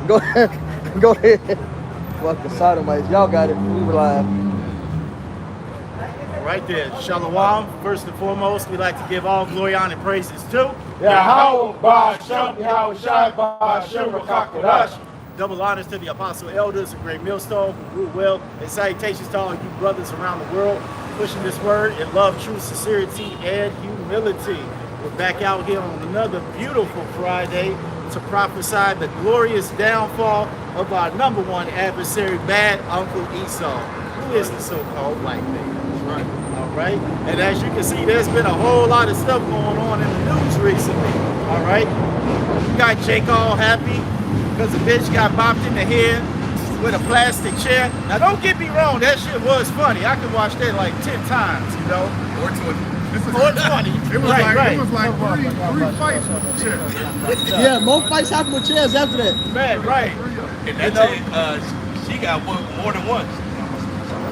Go ahead. Go ahead. Fuck the sodomites. Y'all got it. We were live. Right there. Shalom. First and foremost, we like to give all glory, honor, and praises to Yahweh Ba'Shem, Yahweh Shai Ba'Shem Rakakadash. double honors to the apostle elders of Great Millstone who rule well, and salutations to all you brothers around the world pushing this word in love, truth, sincerity, and humility. We're back out here on another beautiful Friday to prophesy the glorious downfall of our number one adversary, Bad Uncle Esau, who is the so-called white man. Right. All right. And as you can see, there's been a whole lot of stuff going on in the news recently. All right. You got Jake all happy because the bitch got bopped in the head with a plastic chair. Now, don't get me wrong. That shit was funny. I could watch that like 10 times, you know. Or 20. Or 20. It was right. It was like three fights with the chair. Yeah, more fights happened with chairs after that. Man, right. And that chick, she got one more than once.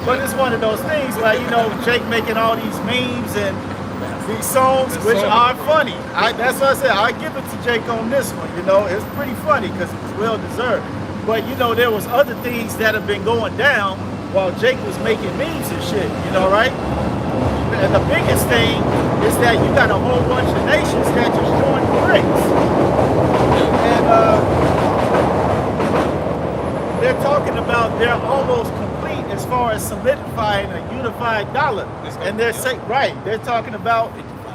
But it's one of those things where, you know, Jake making all these memes and these songs, which are funny. That's what I said. I give it to Jake on this one. You know, it's pretty funny because it's well deserved. But, you know, there was other things that have been going down while Jake was making memes and shit, you know, right? And the biggest thing is that you got a whole bunch of nations that just joined the BRICS. And they're talking about they're almost complete as far as solidifying a unified dollar. And they're saying, they're talking about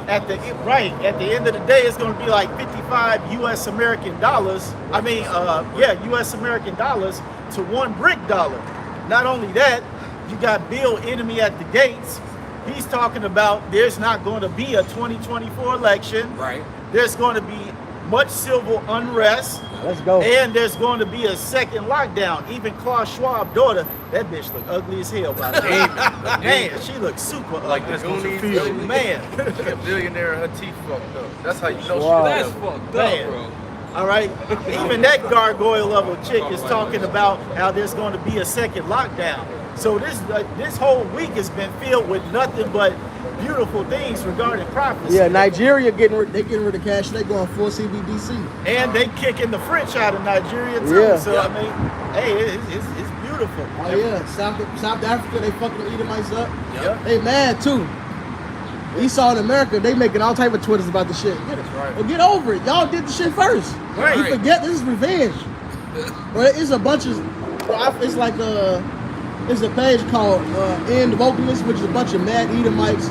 at the end of the day, it's going to be like 55 U.S. American dollars. U.S. American dollars to one BRIC dollar. Not only that, you got Bill Enemy at the gates. He's talking about there's not going to be a 2024 election. Right. There's going to be much civil unrest. Let's go. And there's going to be a second lockdown. Even Klaus Schwab's daughter, that bitch look ugly as hell by the way. Man, she looks super Like ugly. the Goonies. Man. She a billionaire and her teeth fucked up. That's how you know Wow. That's she fucked Man. up, bro. All right. Even that gargoyle level chick is talking about how there's going to be a second lockdown. So this whole week has been filled with nothing but beautiful things regarding prophecy. Yeah, Nigeria getting rid of cash. They going full CBDC. And they kicking the French out of Nigeria too. Yeah. So I mean, hey, it's beautiful. Oh yeah, South Africa, they fucking the Edomites up. Yep. They mad too. Esau in America, they making all type of Twitters about the shit. Well, get over it. Y'all did the shit first. Right. You forget this is revenge. Well, it's a bunch of, it's like there's a page called End Vocalist, which is a bunch of mad Edomites.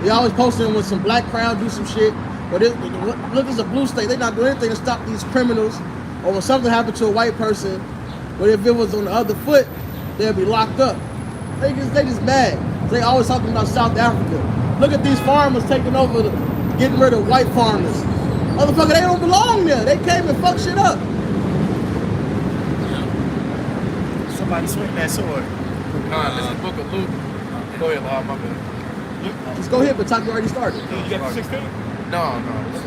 They always posting with some black crowd do some shit. But look, it's a blue state. They not doing anything to stop these criminals. Or when something happened to a white person, but if it was on the other foot, they'll be locked up. They just mad. They always talking about South Africa. Look at these farmers taking over, getting rid of white farmers. Motherfucker, they don't belong there. They came and fucked shit up. Somebody swing that sword. This is the book of Luke. Go ahead, Lord, my bad. Just go ahead, but Taki already started. You got 16? No. This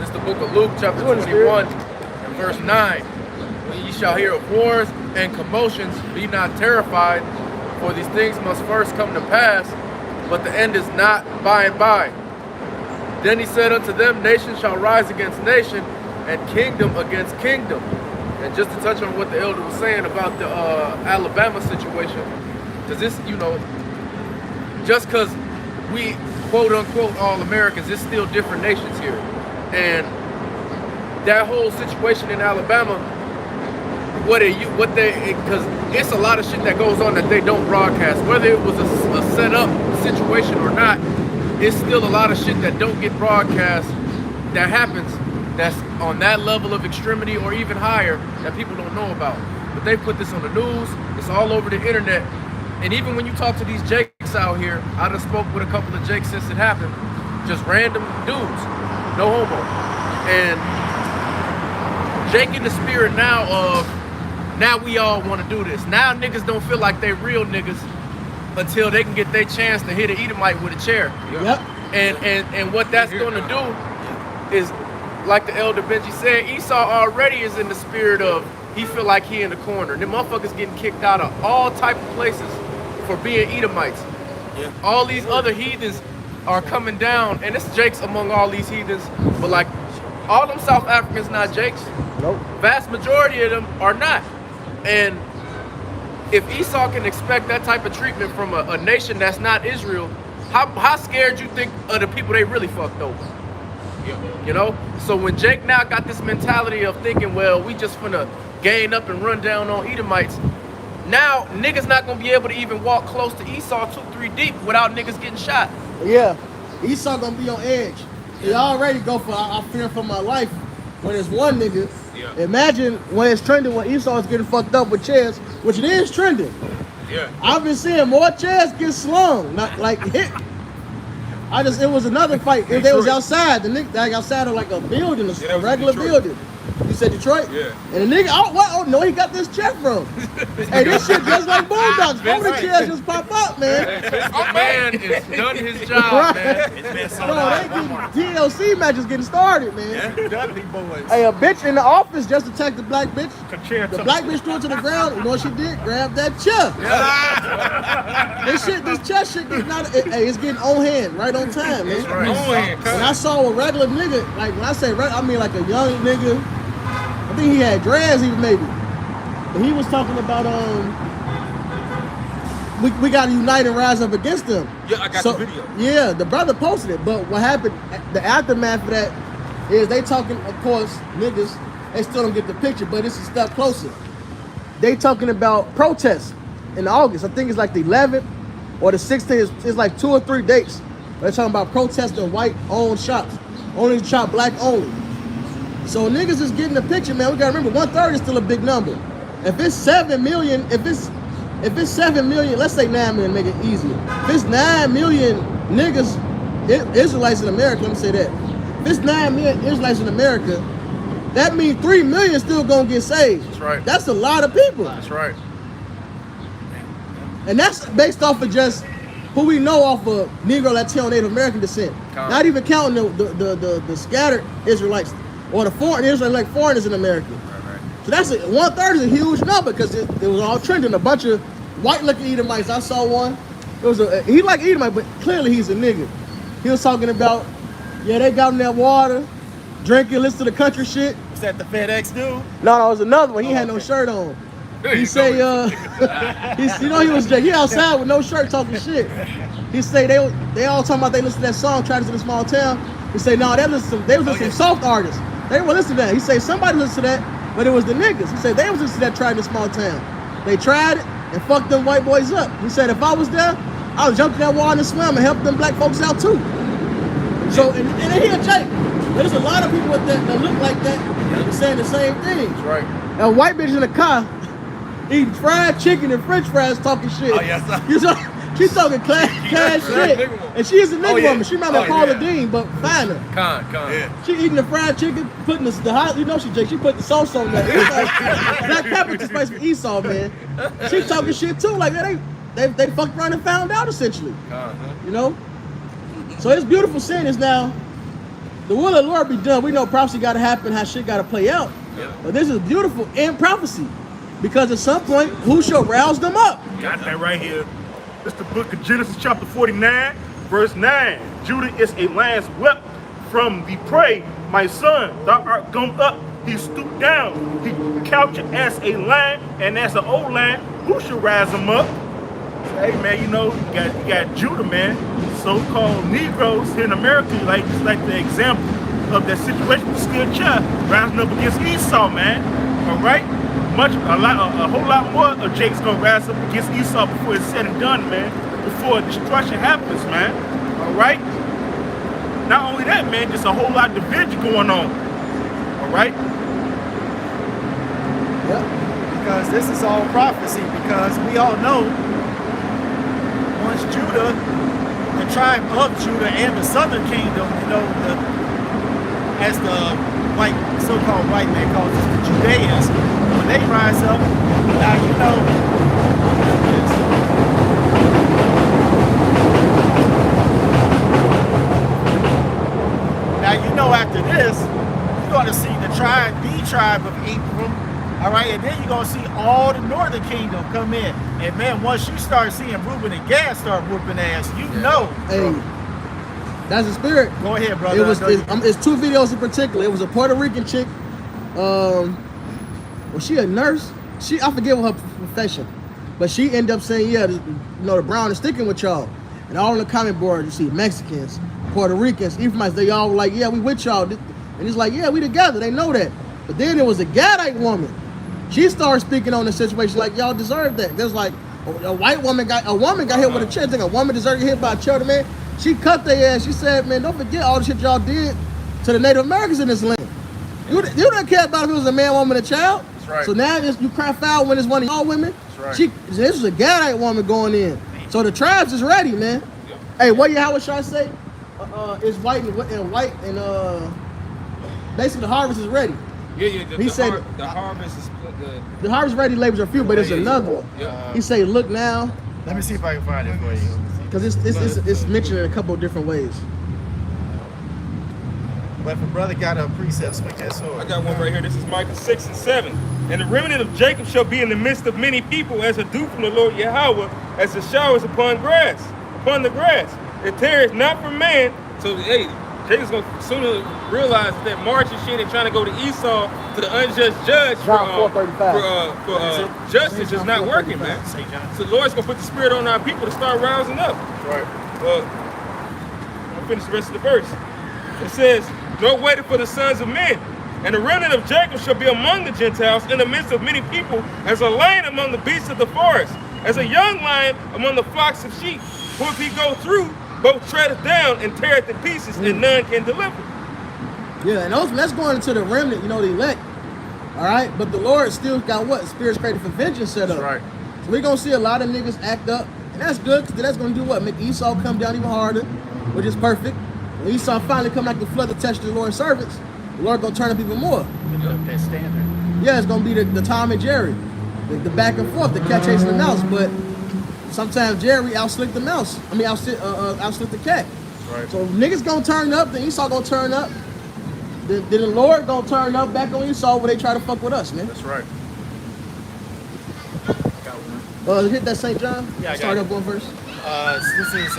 is the book of Luke, chapter What is 21, and verse 9. When ye shall hear of wars and commotions, be not terrified, for these things must first come to pass, but the end is not by and by. Then he said unto them, nation shall rise against nation, and kingdom against kingdom. And just to touch on what the elder was saying about the Alabama situation, because this, just because we quote unquote all Americans, it's still different nations here. And that whole situation in Alabama, because it's a lot of shit that goes on that they don't broadcast. Whether it was a set up situation or not, it's still a lot of shit that don't get broadcast that happens that's on that level of extremity or even higher that people don't know about. But they put this on the news, it's all over the internet. And even when you talk to these Jakes out here, I done spoke with a couple of Jakes since it happened, just random dudes, no homo. And Jake in the spirit now we all want to do this. Now niggas don't feel like they real niggas until they can get their chance to hit an Edomite with a chair. Yep. And what that's going to do is, like the elder Benji said, Esau already is in the spirit of, he feel like he in the corner. Them motherfuckers getting kicked out of all type of places for being Edomites. Yeah. All these other heathens are coming down, and it's Jake's among all these heathens, but like All them South Africans not Jakes. Nope. Vast majority of them are not. And if Esau can expect that type of treatment from a nation that's not Israel, how scared you think of the people they really fucked over? You know? So when Jake now got this mentality of thinking, well, we just finna gain up and run down on Edomites, now niggas not gonna be able to even walk close to Esau 2-3 deep without niggas getting shot. Yeah, Esau gonna be on edge. He already go for I fear for my life when it's one nigga. Yeah. Imagine when it's trending when Esau is getting fucked up with chairs, which it is trending. Yeah. I've been seeing more chairs get slung, not like hit. It was another fight. If they was outside, the nigga like outside of like a building, that a was regular Detroit. building. You said Detroit? Yeah. And the nigga, oh no, he got this chair from. Hey, this shit just like Boondocks. All the chairs just pop up, man. The man has done his job, man. It's been so Bro, they getting TLC matches getting started, man. Dudley boys. Hey, a bitch in the office just attacked the black bitch. Chair The tuck. black bitch threw it to the ground. You know what she did? Grabbed that chair. This chair shit getting out. It's getting on hand, right on time, man. That's right. And I saw a regular nigga, like when I say regular, I mean like a young nigga. I think he had dreads even maybe. But he was talking about we gotta unite and rise up against them. Yeah, I got the video. Yeah, the brother posted it. But what happened, the aftermath of that is they talking, of course, niggas, they still don't get the picture, but it's a step closer. They talking about protests in August. I think it's like the 11th or the 16th. It's like 2 or 3 dates. They're talking about protesting white-owned shops. Only shop black only. So niggas is getting the picture, man. We gotta remember 1/3 is still a big number. If it's 7 million, if it's 7 million, let's say 9 million, make it easier. If it's 9 million niggas, Israelites in America, let me say that. If it's 9 million Israelites in America, that means 3 million still gonna get saved. That's right. That's a lot of people. That's right. And that's based off of just who we know off of Negro, Latino, Native American descent. Come. Not even counting the scattered Israelites or the foreign Israelites, like foreigners in America. So that's 1/3 is a huge number because it was all trending. A bunch of white-looking Edomites. I saw one. It was he like Edomite, but clearly he's a nigga. He was talking about, yeah, they got him that water, drinking, listen to the country shit. Was that the FedEx dude? No, it was another one. He had no shirt on. He say, he was he outside with no shirt talking shit. He say they all talking about they listen to that song, Try to in a Small Town. He say, no, they was some soft artists. They were listening to that. He say somebody listened to that, but it was the niggas. He said they was listening to that Try in a Small Town. They tried it and fucked them white boys up. He said if I was there, I would jump in that water and swim and help them black folks out too. So and then he a Jake. There's a lot of people with that look like that saying the same thing. That's right. And a white bitch in the car eating fried chicken and french fries talking shit. Oh, yes, sir. She's talking cash shit. And she's a nigga woman. She might be Paula Dean, but finer. Con. Yeah. She eating the fried chicken, putting the hot, you know she put the sauce on there. It's like, Black Pepper just place for Esau, man. She talking shit too. Like they fucked around and found out essentially. You know? So it's beautiful seeing this now. The will of the Lord be done. We know prophecy gotta happen, how shit gotta play out. Yeah. But this is beautiful in prophecy. Because at some point, who shall rouse them up? Got that right here. It's the book of Genesis chapter 49, verse 9. Judah is a lion's whelp from the prey. My son, thou art gone up. He stooped down. He couched as a lion and as an old lion. Who shall rise him up? Hey man, you got Judah, man. So-called Negroes here in America, like the example of that situation with the skilled child rising up against Esau, man. All right. A whole lot more of Jake's gonna rise up against Esau before it's said and done, man. Before destruction happens, man. All right. Not only that, man, just a whole lot of division going on. All right. Yep. Because this is all prophecy. Because we all know once Judah, the tribe of Judah and the southern kingdom, as the so-called white man calls us, the Judeans, when they rise up, now after this, you're going to see the tribe of Ephraim, all right, and then you're going to see all the northern kingdom come in. And man, once you start seeing Reuben and Gad start whooping ass, you know. Hey, That's the spirit. Go ahead, brother. It was. I know you- It's two videos in particular. It was a Puerto Rican chick. Was she a nurse? I forget what her profession, but she ended up saying, yeah, the brown is sticking with y'all. And all on the comment board, you see Mexicans, Puerto Ricans, Ephraimites. They all were like, yeah, we with y'all. And it's like, yeah, we together. They know that. But then there was a Gadite woman. She started speaking on the situation like, y'all deserve that. There's like a woman got hit with a chair. I think a woman deserved to get hit by a chair, man. She cut their ass. She said, man, don't forget all the shit y'all did to the Native Americans in this land. You don't care about if it was a man, woman, or child. That's right. So now you cry foul when it's one of y'all women. That's right. This was a Gadite woman going in. So the tribes is ready, man. Hey, what Yahweh Shai say? It's white and basically the harvest is ready. Yeah. He said the harvest is the harvest ready labels are few, but there's Yeah. another one. Yeah. He say, look now, Let me see if I can find it for you. because it's mentioned in a couple of different ways. But if a brother got a precept, swing that sword. I got one right here. This is Micah 6 and 7. And the remnant of Jacob shall be in the midst of many people as a dew from the Lord Yahweh, as the showers upon the grass. It tarries not from man. So, hey, Jacob's going to sooner realize that marching shit and trying to go to Esau to the unjust judge John 4:35. for justice is not working, man. Say John. So the Lord's going to put the spirit on our people to start rousing up. Right. Well, I'm going to finish the rest of the verse. It says, nor waited for the sons of men. And the remnant of Jacob shall be among the Gentiles in the midst of many people, as a lion among the beasts of the forest, as a young lion among the flocks of sheep. For if he go through, both treadeth down and teareth in pieces, and none can deliver. Yeah, and that's going into the remnant, the elect. All right, but the Lord still got what? Spirits created for vengeance set up. Right. So we're going to see a lot of niggas act up, and that's good, because that's going to do what? Make Esau come down even harder, which is perfect. When Esau finally come like the flood to test the Lord's servants, the Lord going to turn up even more. That standard. Yeah, it's going to be the Tom and Jerry, the back and forth, the cat chasing the mouse, but sometimes Jerry outslick the mouse. Outslick the cat. Right. So if niggas going to turn up, then Esau going to turn up. Then the Lord going to turn up back on Esau when they try to fuck with us, man. That's right. Hit that St. John. Yeah, I got Start it. up one verse. This is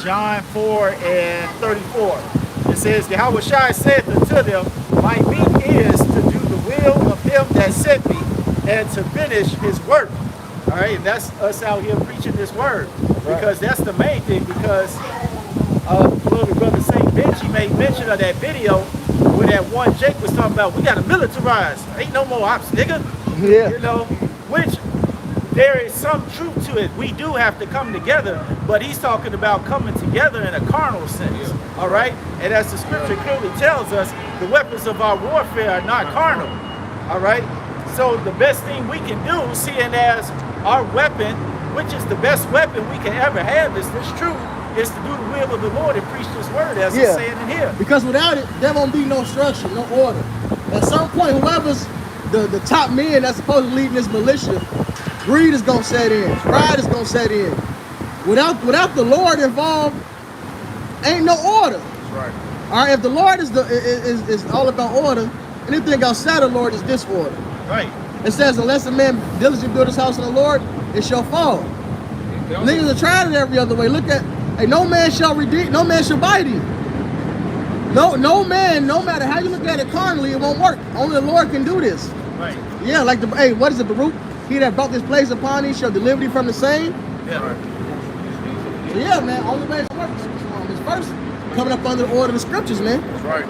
John 4 and 34. It says, Yahweh Shai saith unto them, my meat is to do the will of him that sent me, and to finish his work. All right, and that's us out here preaching this word, because that's the main thing. Because little brother St. Benji made mention of that video where that one Jake was talking about, we got to militarize. Ain't no more ops, nigga. Yeah. Which there is some truth to it. We do have to come together, but he's talking about coming together in a carnal sense. All right, and as the scripture clearly tells us, the weapons of our warfare are not carnal. All right, so the best thing we can do, seeing as our weapon, which is the best weapon we can ever have, is this truth, is to do the will of the Lord and preach this word, as it's saying in here. Because without it, there won't be no structure, no order. At some point, whoever's the top men that's supposed to lead this militia, greed is gonna set in, pride is gonna set in. Without the Lord involved, ain't no order. That's right. All right, if the Lord is all about order, anything outside of the Lord is disorder. Right. It says, unless a man diligently build his house in the Lord, it shall fall. Niggas are trying it every other way. Look at, hey, no man shall redeem, no man shall buy thee. No man, no matter how you look at it carnally, it won't work. Only the Lord can do this. Right. Yeah, like what is it, Baruch? He that brought this place upon thee shall deliver thee from the same. Yeah. So yeah, man, only way it works is first coming up under the order of the scriptures, man. That's right.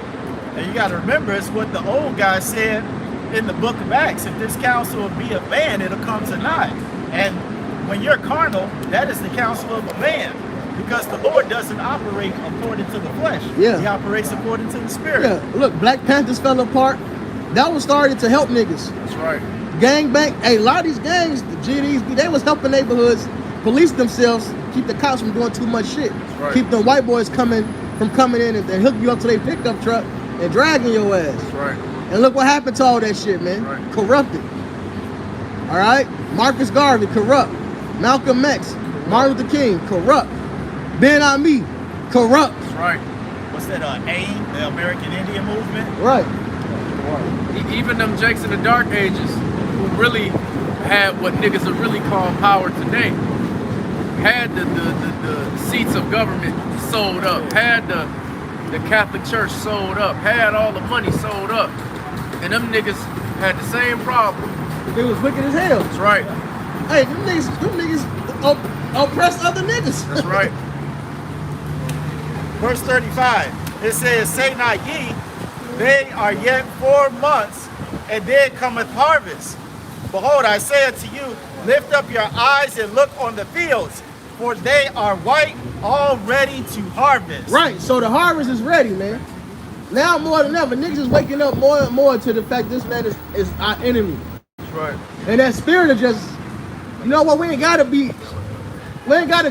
And you got to remember, it's what the old guy said in the book of Acts. If this counsel be of man, it'll come to naught. And when you're carnal, that is the counsel of a man. Because the Lord doesn't operate according to the flesh. Yeah. He operates according to the spirit. Yeah, look, Black Panthers fell apart. That was started to help niggas. That's right. Gang bang. Hey, a lot of these gangs, the GDs, they was helping neighborhoods police themselves, keep the cops from doing too much shit. Right. Keep them white boys coming in and hook you up to their pickup truck and dragging your ass. That's right. And look what happened to all that shit, man. Right. Corrupted. All right? Marcus Garvey, corrupt. Malcolm X, Martin Luther King, corrupt. Ben Ami, corrupt. That's right. What's that, AIM, the American Indian Movement? Right. Even them Jakes in the Dark Ages who really had what niggas are really calling power today. had the seats of government sold up, had the Catholic Church sold up, had all the money sold up, and them niggas had the same problem. They was wicked as hell. That's right. Hey, them niggas oppress other niggas. That's right. Verse 35, it says, say not ye, they are yet 4 months, and then cometh harvest. Behold, I say unto you, lift up your eyes and look on the fields, for they are white, all ready to harvest. Right, so the harvest is ready, man. Now more than ever, niggas is waking up more and more to the fact this man is our enemy. That's right. And that spirit of just, you know what, we ain't gotta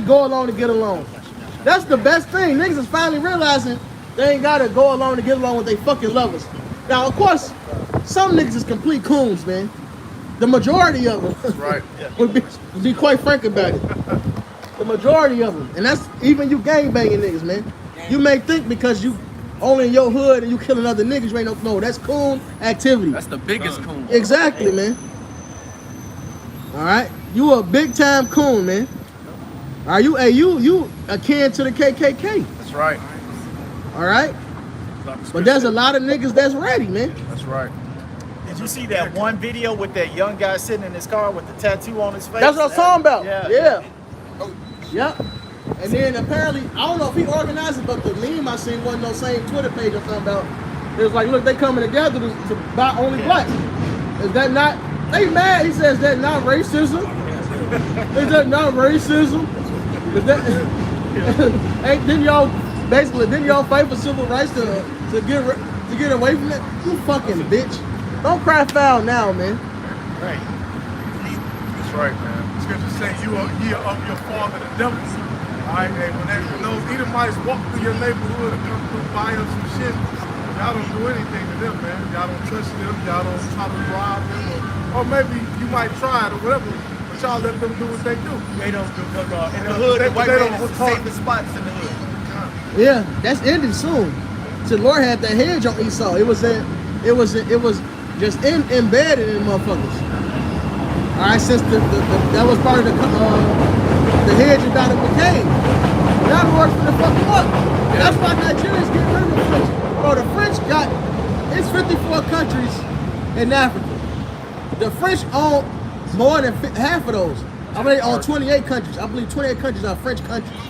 go along to get along. That's the best thing. Niggas is finally realizing they ain't gotta go along to get along with they fucking lovers. Now, of course, some niggas is complete coons, man. The majority of them, That's right. would be quite frank about it. The majority of them, and that's even you gang banging niggas, man. You may think because you only in your hood and you killing other niggas, you ain't no, that's coon activity. That's the biggest coon. Exactly, man. All right, you a big time coon, man. Are you? Hey, you akin to the KKK? That's right. All right, but there's a lot of niggas that's ready, man. That's right. Did you see that one video with that young guy sitting in his car with the tattoo on his face? That's what I'm talking about. Yeah. Yep. And then apparently, I don't know if he organized it, but the meme I seen wasn't no same Twitter page I'm talking about. It was like, look, they coming together to buy only black. Is that not? They mad? He says that not racism. Is that not racism? Is that? Hey, didn't y'all fight for civil rights to get away from that? You fucking bitch. Don't cry foul now, man. Right. That's right, man. Scripture say you are ye are of your father the devil. Alright, and when those Edomites walk through your neighborhood and come through buy up some shit, y'all don't do anything to them, man. Y'all don't touch them, y'all don't try to rob them, or maybe you might try it or whatever, but y'all let them do what they do. They don't do in the hood. The white man is the safest spots in the hood. Yeah, that's ending soon. So the Lord had that hedge on Esau. It was just embedded in motherfuckers. All right, since that was part of the hedge you got it became. Now it works for the fucking up. That's why Nigerians get rid of the French. Bro, the French it's 54 countries in Africa. The French own more than half of those. I believe on 28 countries. I believe 28 countries are French countries.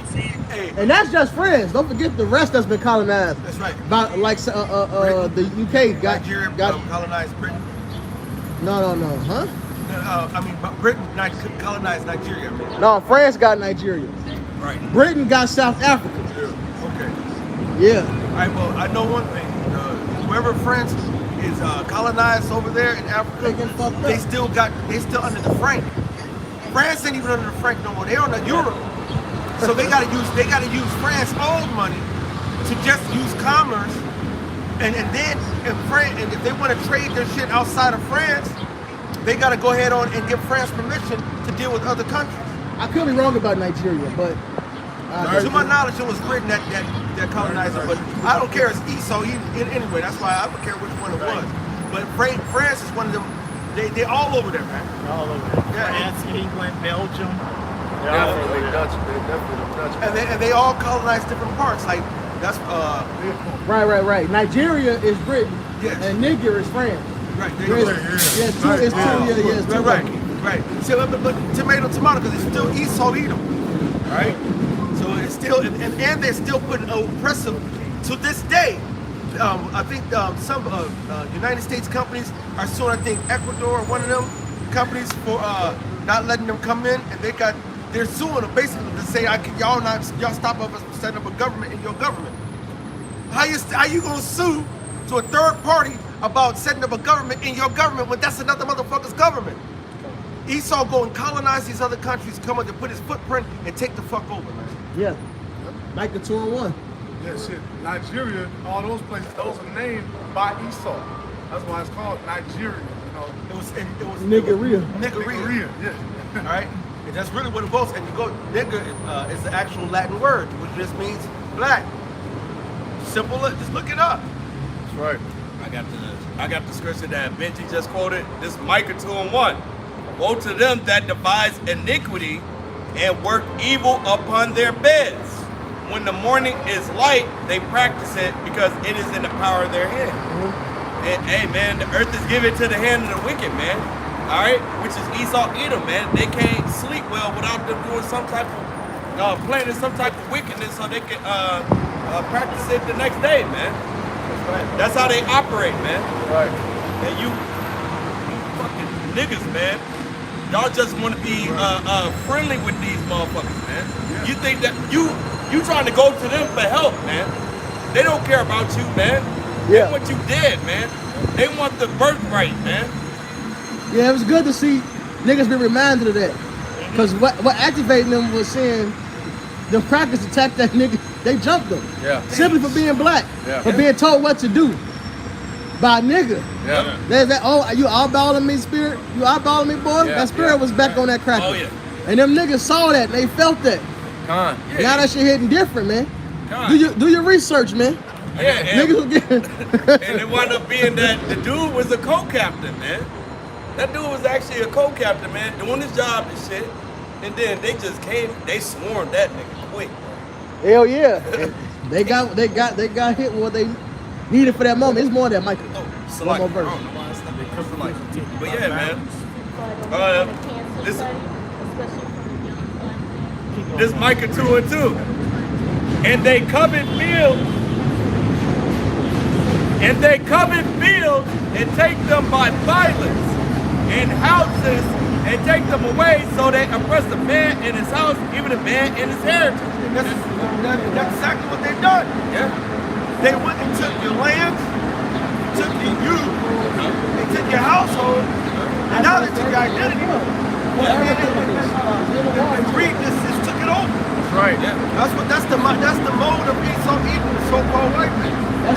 Hey, And that's just France. Don't forget the rest that's been colonized. that's right. By like the UK Nigeria got colonized Britain. no, huh? I mean, Britain colonized Nigeria. Man. No, France got Nigeria. Right. Britain got South Africa. Okay. Yeah. All right. Well, I know one thing. Whoever France is colonized over there in Africa, They getting fucked up. they still under the franc. France ain't even under the franc no more. They're on the euro. So they gotta use France old money to just use commerce, and then if they want to trade their shit outside of France, they gotta go ahead on and give France permission to deal with other countries. I could be wrong about Nigeria, but To my knowledge, it was Britain that colonized it, but I don't care. It's Esau anyway. That's why I don't care which one it was. But France is one of them. They all over there, man. All over. Yeah. France, England, Belgium. They're all over Definitely there. Dutch. They're definitely Dutch. And they all colonize different parts. Like that's right. Nigeria is Britain, Yes. and Niger is France. right. They, It's two. Right. See, but tomato, because it's still Esau Edom, right? So it's still, and they're still putting oppressive to this day. I think some United States companies are suing. I think Ecuador, one of them companies, for not letting them come in, and they're suing them basically to say, y'all stop us from setting up a government in your government. How you gonna sue to a third party about setting up a government in your government when that's another motherfucker's government? Esau go and colonize these other countries, come up and put his footprint and take the fuck over, man. Yeah, like the 2-on-1. Yeah, shit. Nigeria, all those places, those are named by Esau. That's why it's called Nigeria. You know, It was Niggeria. Niggeria. Yeah. All right, and that's really what it was. And you go, nigger is the actual Latin word, which just means black. Simple. Just look it up. That's right. I I got the scripture that Benji just quoted. This is Micah 2:1. Woe to them that devise iniquity and work evil upon their beds. When the morning is light, they practice it because it is in the power of their hand. And hey man, the earth is given to the hand of the wicked, man. All right, which is Esau, Edom, man. They can't sleep well without them doing some type of planning some type of wickedness so they can practice it the next day, man. That's how they operate, man. Right. And you fucking niggas, man. Y'all just want to be friendly with these motherfuckers, man. You think that you trying to go to them for help, man. They don't care about you, man. They want you dead, man. They want the birthright, man. Yeah, it was good to see niggas be reminded of that. Because what activated them was seeing the crackers attack that nigga. They jumped them. Yeah. Simply for being black. Yeah. For being told what to do by a nigga. Yeah. There's that, oh, you eyeballing me, spirit? You eyeballing me, boy? Yeah, That spirit was back on that cracker. Oh, yeah. And them niggas saw that. They felt that. Con. Now that shit hitting different, man. God. Do your research, man. Yeah, Niggas will get. and it wound up being that the dude was a co-captain, man. That dude was actually a co-captain, man, doing his job and shit. And then they just came, they swarmed that nigga quick. Hell yeah. They got hit with what they needed for that moment. It's more than Michael. Oh, One select. more I verse. don't know why it's not because of like. But yeah, man. This Micah 2:2. And they covet fields. And they covet fields and take them by violence, and houses and take them away, so they oppress the man in his house, even the man in his heritage. That's exactly what they've done. Yeah. They went and took your land, took your youth, they took your household, and now they took your identity. And greed just took it over. That's right. Yeah. That's the mode of Esau Edom, the so-called white man. And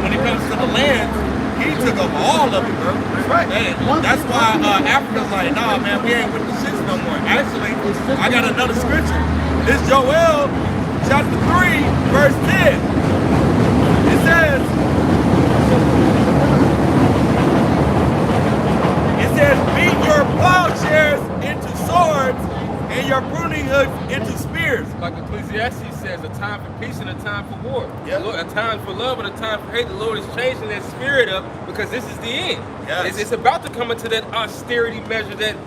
when it comes to the land, he took up all of it, bro. That's right. And that's why Africa's like, nah, man, we ain't with the shits no more. Actually, I got another scripture. This Joel chapter 3, verse 10. It says, beat your plowshares into swords and your pruning hooks into spears. Like Ecclesiastes says, a time for peace and a time for war. Yeah. A time for love and a time for hate. The Lord is changing that spirit up because this is the end. Yes. It's about to come into that austerity measure, that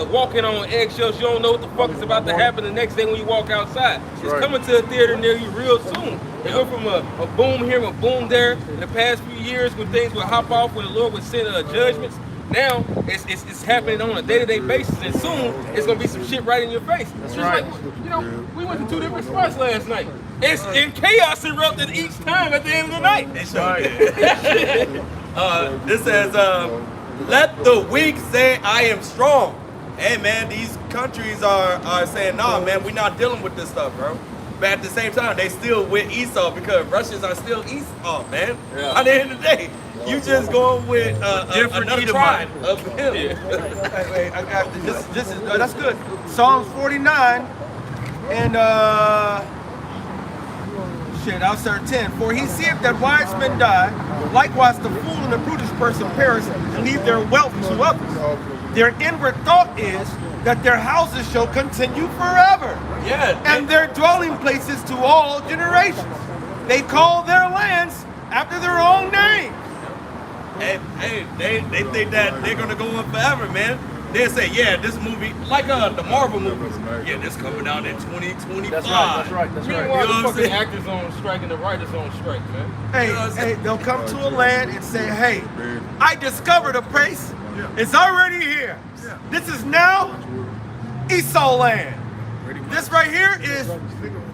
walking on eggshells. You don't know what the fuck is about to happen the next day when you walk outside. It's coming to a theater near you real soon. It went from a boom here, a boom there in the past few years when things would hop off, when the Lord would send judgments. Now it's happening on a day-to-day basis, and soon it's gonna be some shit right in your face. That's right. Like, you know, we went to 2 different spots last night. It's in chaos erupted each time at the end of the night. This says, let the weak say I am strong. Hey man, these countries are saying, nah man, we're not dealing with this stuff, bro. But at the same time, they still with Esau because Russians are still Esau, man. Yeah. At the end of the day, you just going with another tribe of him. Hey, I got this. This is that's good. Psalms 49 and I'll start 10. For he seeth that wise men die, likewise the fool and the brutish person perish and leave their wealth to others. Their inward thought is that their houses shall continue forever. Yeah. And their dwelling places to all generations. They call their lands after their own name. Hey, they think that they're gonna go on forever, man. They say, yeah, this movie, like the Marvel movies, yeah, this coming out in 2025. That's right. You Meanwhile, know what the I'm fucking saying? actors on strike and the writers on strike, man. Hey, they'll come to a land and say, hey, I discovered a place. It's already here. This is now Esau land. This right here is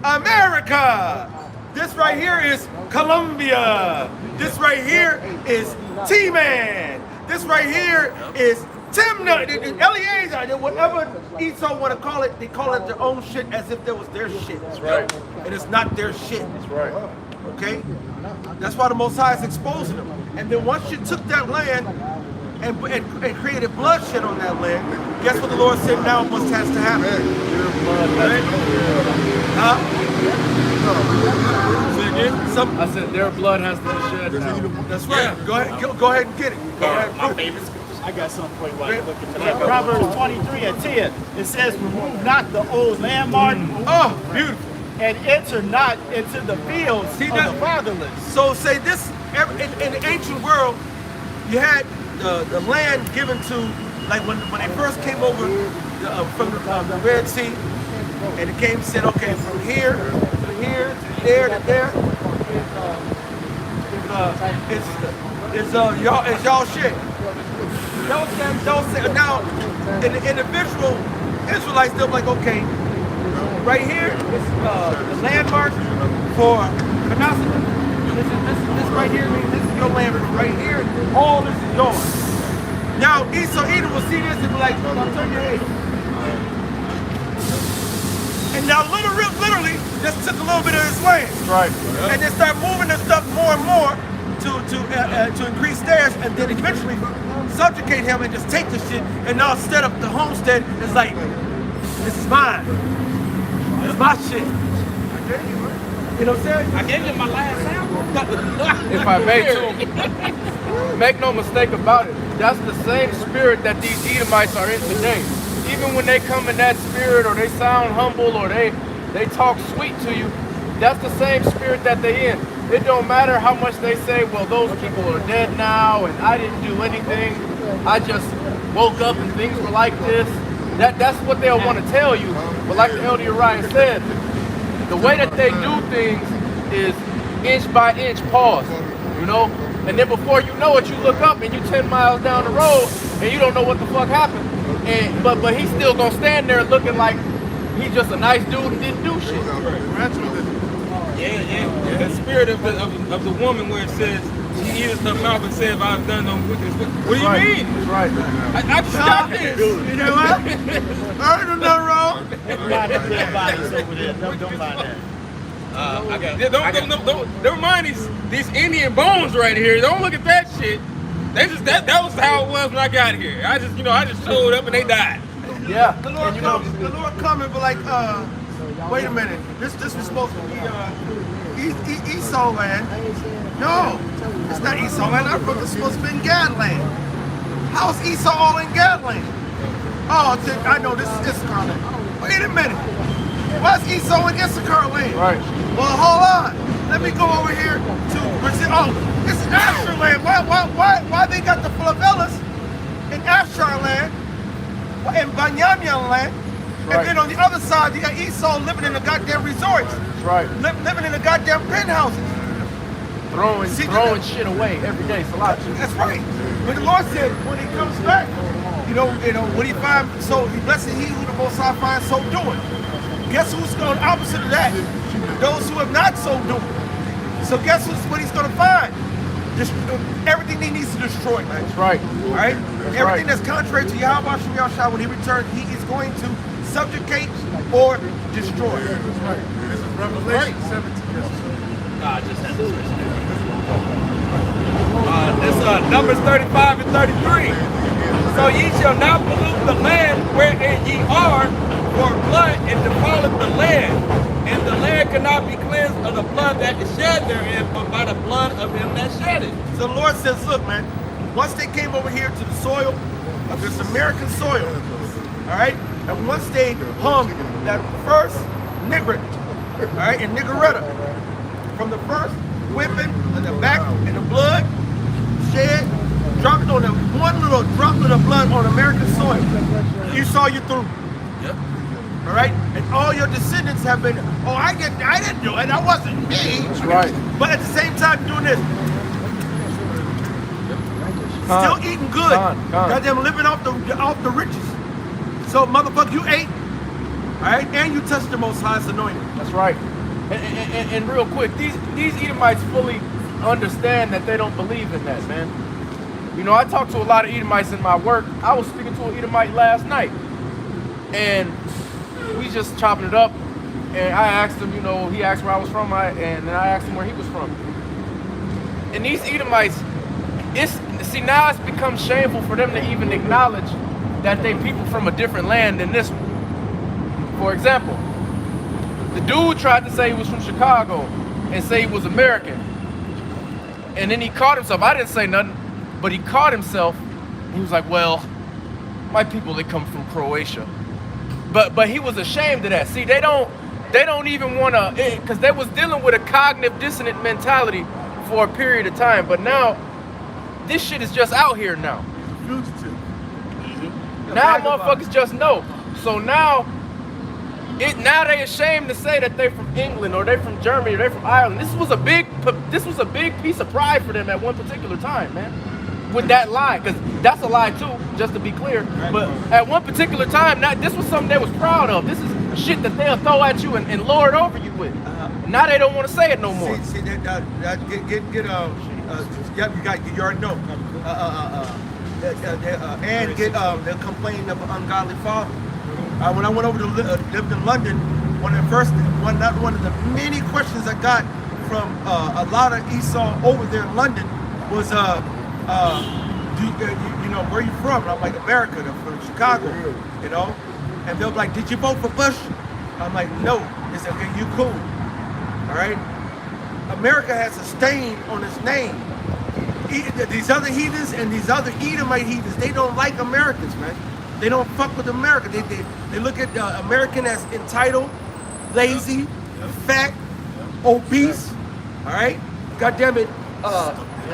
America. This right here is Colombia. This right here is T-Man. This right here is Timna, Eliezer, whatever Esau want to call it, they call it their own shit as if that was their shit. That's right. And it's not their shit. That's right. Okay? That's why the Most High is exposing them. And then once you took that land and created bloodshed on that land, guess what the Lord said now must has to happen? Huh? I said their blood has to be shed now. That's right. Go ahead and get it. Go ahead. My favorite scripture. I got something for you while you're looking for that. Proverbs 23:10. It says, remove not the old landmark Oh, beautiful. and enter not into the fields See of that? the fatherless. So say this, in the ancient world, you had the land given to, like when they first came over from the Red Sea, and it came and said, okay, from here to here, to there to there, it's y'all shit. Don't say now. In the individual Israelites, they're like, okay, right here is the landmark for Knesset. This right here means this is your land. Right here, all this is yours. Now Esau Edom will see this and be like, I'll turn your head. And now literally just took a little bit of his land. Right. And then start moving the stuff more and more to increase theirs, and then eventually subjugate him and just take the shit. And now instead of the homestead, it's like, this is mine. This is my shit. You know what I'm saying? I gave you my last sample. If I may too, make no mistake about it, that's the same spirit that these Edomites are in today. Even when they come in that spirit, or they sound humble, or they talk sweet to you, that's the same spirit that they in. It don't matter how much they say, well, those people are dead now, and I didn't do anything. I just woke up and things were like this. That's what they'll want to tell you. But like the Elder Uriah said, the way that they do things is inch by inch, pause, you know? And then before you know it, you look up and you 10 miles down the road and you don't know what the fuck happened. And but he's still gonna stand there looking like he's just a nice dude and didn't do shit. Yeah. The spirit of the woman where it says she uses her mouth and says, I've done no wickedness. What do you mean? That's right. I stop this. You know what? I heard nothing wrong. Don't buy them dead bodies over there. Don't buy that. Don't mind these Indian bones right here. Don't look at that shit. They just that was how it was when I got here. I just showed up and they died. Yeah. The Lord come and be like, wait a minute. This was supposed to be Esau land. No, it's not Esau land. I thought this was supposed to be in Gad land. How is Esau all in Gad land? Oh, I know this is Issachar land. Wait a minute. Why is Esau in Issachar land? Right. Well, hold on. Let me go over here to Brazil. Oh, it's Asher land. Why they got the favelas in Asher land, in Banyanyan land, Right. and then on the other side you got Esau living in the goddamn resorts, That's right. living in the goddamn penthouses. Throwing shit away every day. It's a lot of shit. That's right. But the Lord said when He comes back, you know, when He finds, so blessed He who the Most High finds so doing. Guess who's going opposite of that? Those who have not so doing. So guess what He's going to find? Everything He needs to destroy, man. That's right. All right? Everything that's contrary to Yahweh Shem Yahshua, when He returns, He is going to subjugate or destroy. That's right. This is Revelation 17. God, just had to switch this Numbers 35 and 33. So ye shall not pollute the land wherein ye are, for blood it defileth the land, and the land cannot be cleansed of the blood that is shed therein, but by the blood of him that shed it. So the Lord says, look, man, once they came over here to the soil of this American soil, all right, and once they hung that first nigger, all right, in Nigaretta, from the first whipping of the back and the blood shed, dropped on the one little droplet of blood on American soil, you saw you through. Yep. All right, and all your descendants have been. Oh, I didn't do it. That wasn't me. That's right. But at the same time, doing this, still eating good. Goddamn, living off the riches. So, motherfucker, you ate. All right, and you touched the Most High's anointing. That's right. And real quick, these Edomites fully understand that they don't believe in that, man. You know, I talk to a lot of Edomites in my work. I was speaking to an Edomite last night, and we just chopping it up. And I asked him, you know, he asked where I was from, and then I asked him where he was from. And these Edomites, now it's become shameful for them to even acknowledge that they people from a different land than this one. For example, the dude tried to say he was from Chicago and say he was American. And then he caught himself. I didn't say nothing, but he caught himself. He was like, well, my people, they come from Croatia. But he was ashamed of that. See, they don't even want to, because they was dealing with a cognitive dissonant mentality for a period of time. But now, this shit is just out here now. Fugitive. Now motherfuckers just know. So now they ashamed to say that they from England or they from Germany or they from Ireland. This was a big piece of pride for them at one particular time, man. With that lie, because that's a lie too, just to be clear. But at one particular time, this was something they was proud of. This is shit that they'll throw at you and lord over you with. Now they don't want to say it no more. See you already know. And they're complaining of an ungodly father. When I went over to lived in London, one of the many questions I got from a lot of Esau over there in London was, you know, where you from? And I'm like, America, I'm from Chicago, you know? And they'll be like, did you vote for Bush? I'm like, no. They said, okay, you cool, all right? America has a stain on its name. These other heathens and these other Edomite heathens, they don't like Americans, man. They don't fuck with America. They look at American as entitled, lazy, fat, obese, all right? God damn it,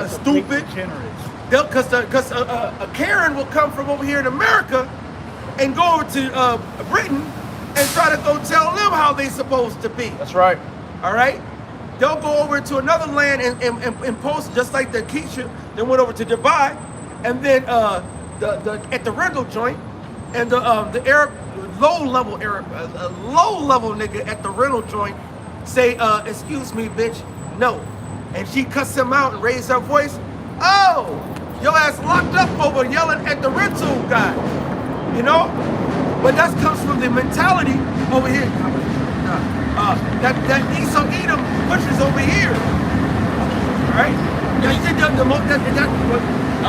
stupid. Because a Karen will come from over here in America and go over to Britain and try to go tell them how they supposed to be. That's right. All right? They'll go over to another land and post, just like the Keisha. They went over to Dubai, and then at the rental joint, and the Arab, low level nigga at the rental joint say, excuse me, bitch, no. And she cuss him out and raise her voice. Oh, your ass locked up over yelling at the rental guy, you know? But that comes from the mentality over here. That Esau Edom pushes over here. All right? I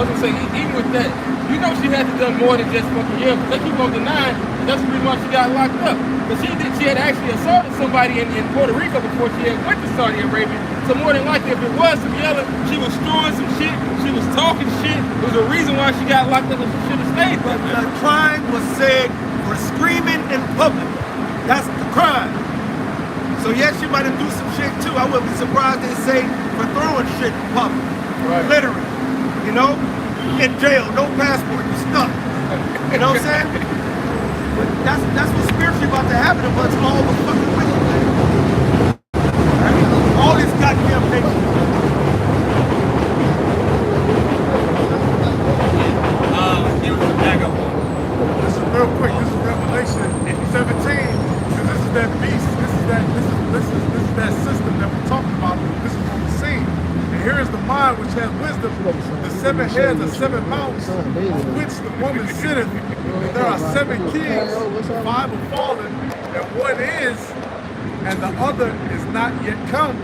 was gonna say, even with that, you know she had to done more than just fucking yeah, because they keep on denying that's the reason why she got locked up. Because she had actually assaulted somebody in Puerto Rico before she had went to Saudi Arabia. So more than likely, if it was some yelling, she was throwing some shit, she was talking shit. There was a reason why she got locked up and she should have stayed. But the crime was said for screaming in public. That's the crime. So yes, she might have do some shit too. I wouldn't be surprised they say for throwing shit in public. Right. Literally. You know? In jail, no passport, you stuck. You know what I'm saying? But that's what's spiritually about to happen to us all the fucking wicked. Right? All this goddamn nation. This is real quick. This is Revelation 17. Because this is that beast. This is that system that we're talking about. This is what we're seeing. And here is the mind which has wisdom. The 7 heads are 7 mountains on which the woman sitteth. And there are 7 kings, 5 are fallen, and 1 is, and the other is not yet come.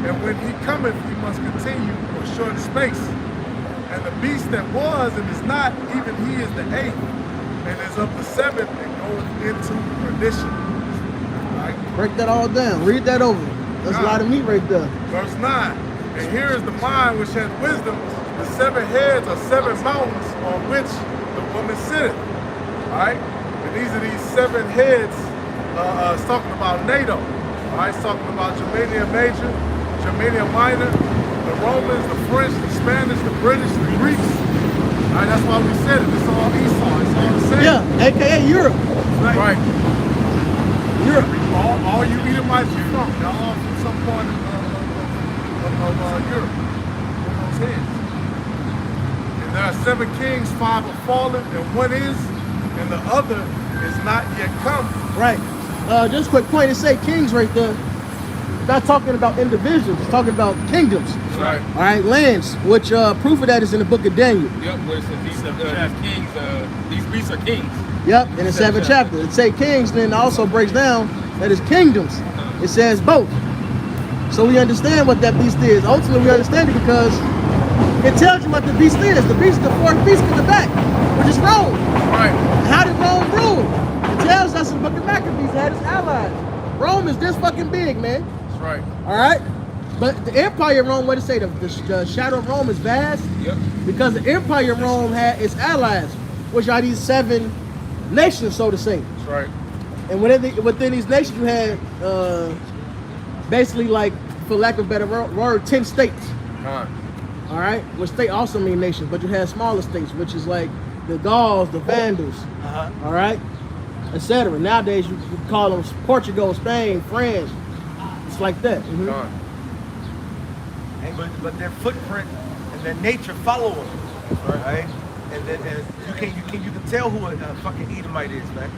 And when he cometh, he must continue for a short space. And the beast that was and is not, even he is the 8th, and is of the 7th, and goeth into perdition. Right? Break that all down. Read that over. That's a lot of meat right there. Verse 9. And here is the mind which has wisdom. The 7 heads are 7 mountains on which the woman sitteth. Alright? And these are these 7 heads. It's talking about NATO. Alright? It's talking about Germania Major, Germania Minor, the Romans, the French, the Spanish, the British, the Greeks. Alright, that's why we said it. It's all Esau. It's all the same. Yeah, aka Europe. Right. Europe. All you Edomites are from. They're all from some part of Europe. With those heads. And there are 7 kings, 5 are fallen, and 1 is, and the other is not yet come. Right. Just a quick point. It say kings right there. It's not talking about individuals. It's talking about kingdoms. Right. All right, lands. Which proof of that is in the book of Daniel. Yep, where it says these kings, these beasts are kings. Yep, in the 7th chapter. It say kings, then it also breaks down that it's kingdoms. It says both. So we understand what that beast is. Ultimately, we understand it because it tells you what the beast is. The beast, the 4th beast in the back, which is Rome. Right. How did Rome rule? It tells us in the book of Maccabees that his allies. Rome is this fucking big, man. That's right. All right. But the Empire of Rome, what did it say? The shadow of Rome is vast. Yep. Because the Empire of Rome had its allies, which are these 7 nations, so to say. That's right. And within these nations, you had basically, like, for lack of a better word, 10 states. All right, which state also mean nations, but you had smaller states, which is like the Gauls, the Vandals, all right, etc. Nowadays, you call them Portugal, Spain, France. It's like that. Mhm. But their footprint and their nature follow them, right? And you can tell who a fucking Edomite is, man.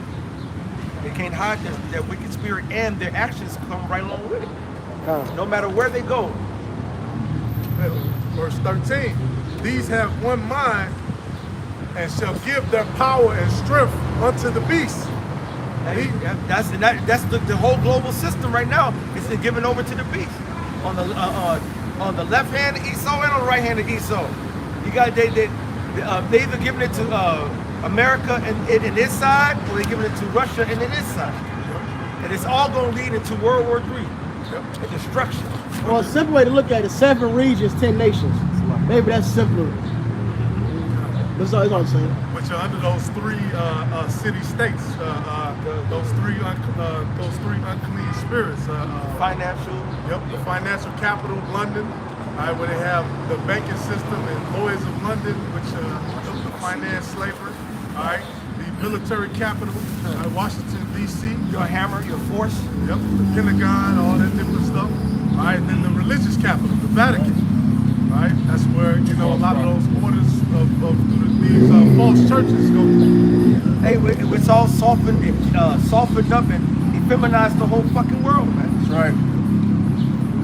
They can't hide their wicked spirit, and their actions come right along with it. No matter where they go. Verse 13. These have one mind and shall give their power and strength unto the beast. That's the whole global system right now. It's been given over to the beast. On the left hand of Esau and on the right hand of Esau. You got they either giving it to America and its side, or they giving it to Russia and its side. And it's all going to lead into World War III. And destruction. Well, a simple way to look at it: 7 regions, 10 nations. Maybe that's simpler. That's all I'm saying. Which are under those 3 city states, those three unclean spirits. Financial. Yep, the financial capital of London, where they have the banking system and Lloyd's of London, which help to finance slavery. All right, the military capital, Washington D.C. Your hammer, your force. Yep, the Pentagon, all that different stuff. All right, and then the religious capital, the Vatican. All right, that's where a lot of those orders of these false churches go. Hey, it's all softened up and effeminized the whole fucking world, man. That's right.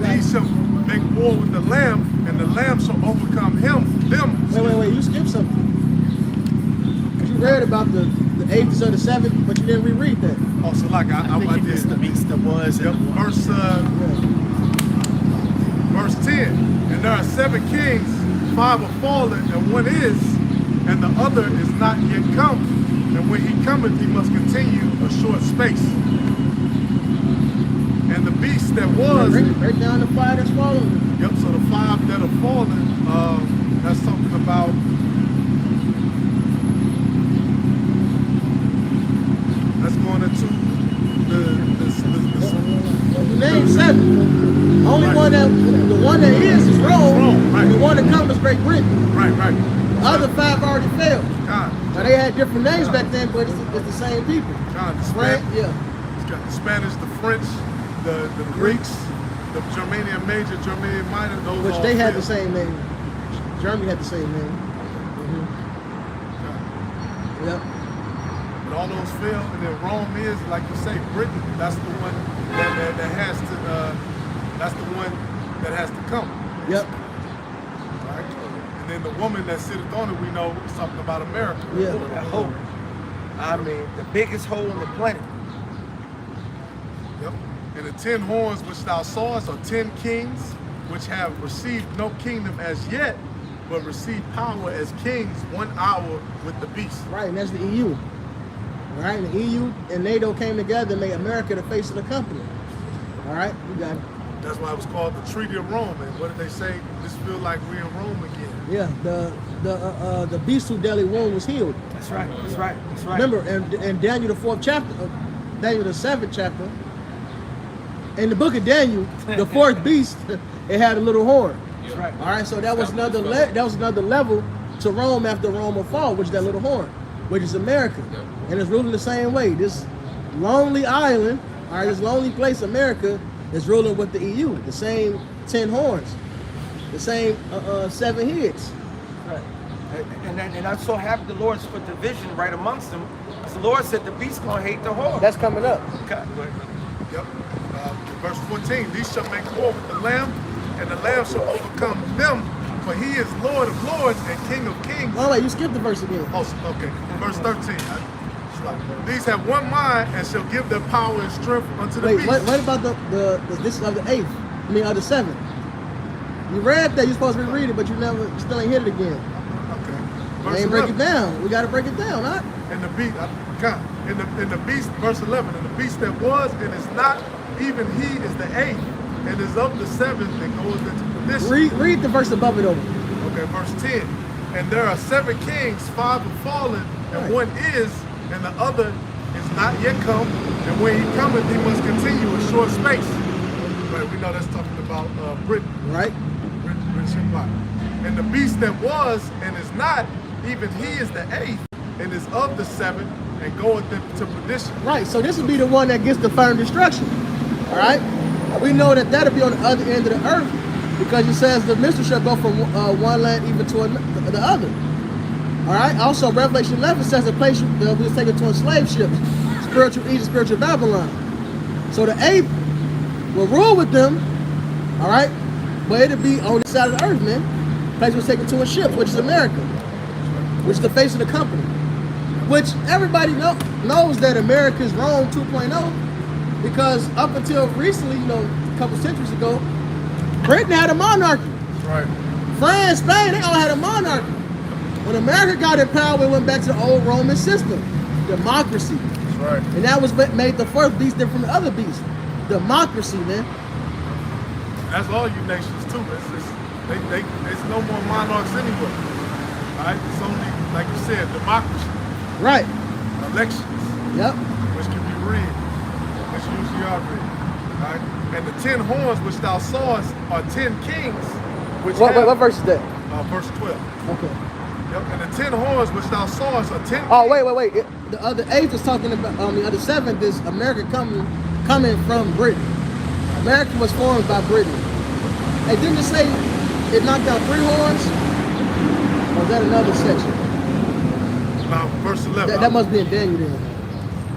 These shall make war with the Lamb, and the Lamb shall overcome them. Wait, you skipped something. You read about the 8th or the 7th, but you didn't reread that. Oh, so like I did. It's the beast that was. Yep, verse 10. And there are 7 kings, 5 are fallen, and 1 is, and the other is not yet come. And when he cometh, he must continue a short space. And the beast that was. Break down the 5 that's fallen. Yep, so the 5 that are fallen, that's talking about. That's going into You named 7. Only the one that is Rome. Right. And the one that comes is Great Britain. Right. The other 5 already failed. God. Now they had different names back then, but it's the same people. God, the Right? Spanish, Yeah. it's got the Spanish, the French, the Greeks, the Germanian Major, Germanian Minor, those Which all they had failed. the same name. Germany had the same name. Yep. But all those failed, and then Rome is, like you say, Britain. That's the one that has to. That's the one that has to come. Yep. Right? And then the woman that sitteth on it, we know, is talking about America. Yeah. That hole. I mean, the biggest hole on the planet. Yep. And the 10 horns which thou sawest are 10 kings, which have received no kingdom as yet, but receive power as kings 1 hour with the beast. Right, and that's the EU. All right, the EU and NATO came together and made America the face of the company. All right, you got it. That's why it was called the Treaty of Rome. And what did they say? This feel like we're in Rome again. Yeah, the beast whose deadly wound was healed. That's right. Remember, in Daniel the 4th chapter, Daniel the 7th chapter, in the book of Daniel, the 4th beast, it had a little horn. That's right. All right, so that was another level to Rome after Rome will fall, which is that little horn, which is America, and it's ruling the same way. This lonely island, all right, this lonely place, America, is ruling with the EU, the same 10 horns, the same 7 heads. Right. And I'm so happy the Lord's put division right amongst them, because the Lord said the beast's gonna hate the whore. That's coming up. Okay. Yep. Verse 14, these shall make war with the Lamb, and the Lamb shall overcome them, for he is Lord of lords and King of kings. Oh wait, you skipped the verse again. Oh, okay. Verse 13. These have one mind and shall give their power and strength unto the Wait, beast. what about this of the 8th? I mean, of the 7th? You read that, you're supposed to read it, but you still ain't hit it again. Okay. You Verse ain't break it 11. down. We got to break it down, huh? And the beast, in the beast, verse 11, and the beast that was and is not, even he is the 8th, and is of the 7 that goeth into perdition. Read the verse above it over. Okay, verse 10. And there are 7 kings, 5 have fallen, and Right. one is, and the other is not yet come. And when he cometh, he must continue a short space. But we know that's talking about Britain, Right? British Empire. And the beast that was and is not, even he is the 8th, and is of the 7, and goeth into perdition. Right. So this would be the one that gets the final destruction. All right. We know that that'll be on the other end of the earth because it says the mystery shall go from one land even to the other. All right. Also, Revelation 11 says the place they'll be taken to enslave ships, spiritual Egypt, spiritual Babylon. So the 8th will rule with them. All right. But it'll be on the side of the earth, man. The place was taken to a ship, which is America, which is the face of the company. Which everybody knows that America is Rome 2.0 because up until recently, a couple centuries ago, Britain had a monarchy. Right. France, Spain, they all had a monarchy. When America got in power, we went back to the old Roman system, democracy. That's right. And that was what made the first beast different from the other beasts. Democracy, man. That's all you nations too. There's no more monarchs anywhere. All right. It's only, like you said, democracy, Right. elections, Yep. which can be rigged, which usually are rigged. All right. And the 10 horns which thou sawest are 10 kings, which What have, verse is that? verse 12. Okay. Yep. And the 10 horns which thou sawest are 10. Oh, wait. The other 8th is talking about, the other 7th is America coming from Britain. America was formed by Britain. Hey, didn't it say it knocked out 3 horns? Or is that another section? Now, verse 11. That must be in Daniel then.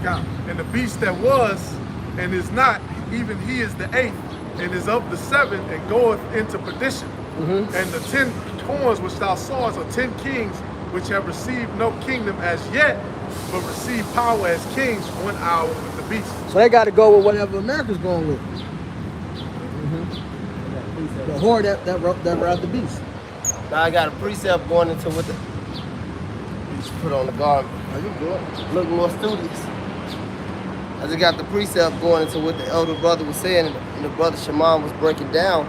Yeah. And the beast that was and is not, even he is the 8th, and is of the 7, and goeth into perdition. And the 10 horns which thou sawest are 10 kings, which have received no kingdom as yet, but receive power as kings 1 hour with the beast. So they got to go with whatever America's going with. The whore that brought the beast. Now I got a precept going into what the. You just put on the garment. Are you good? Look more studious. I just got the precept going into what the elder brother was saying, and the brother Shimon was breaking down.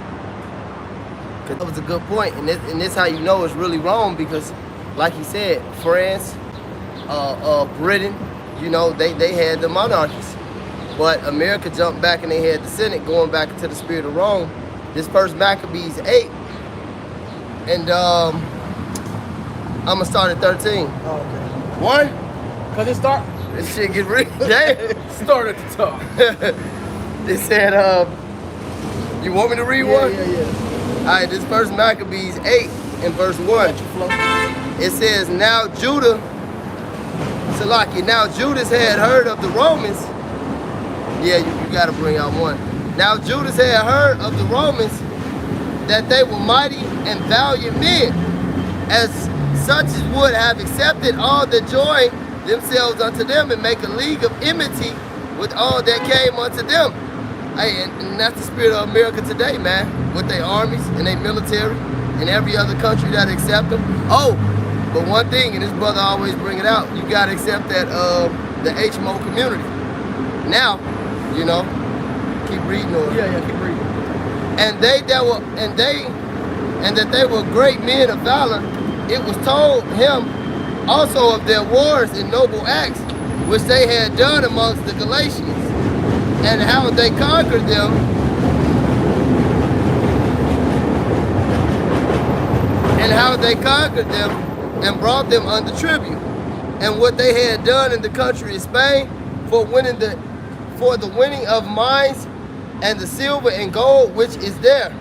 Cause that was a good point, and this how you know it's really wrong because, like he said, France, Britain, they had the monarchies, but America jumped back and they had the Senate going back into the spirit of Rome. This first Maccabees 8, and I'm gonna start at 13. Oh, okay. One, Cause it start. this shit get real. Damn. Start at the top. It said, you want me to read one? Yeah. All right, this first Maccabees 8 and verse 1. It says, now Judah had heard of the Romans. Yeah, you gotta bring out one. Now Judas had heard of the Romans that they were mighty and valiant men, as such as would have accepted all that join themselves unto them and make a league of enmity with all that came unto them. Hey, and that's the spirit of America today, man, with their armies and their military and every other country that accept them. Oh, but one thing, and this brother always bring it out, you gotta accept that the HMO community. Now, keep reading on. Yeah, keep reading. And that they were great men of valor. It was told him also of their wars and noble acts which they had done amongst the Galatians, and how they conquered them, and brought them under tribute, and what they had done in the country of Spain for the winning of mines and the silver and gold which is there.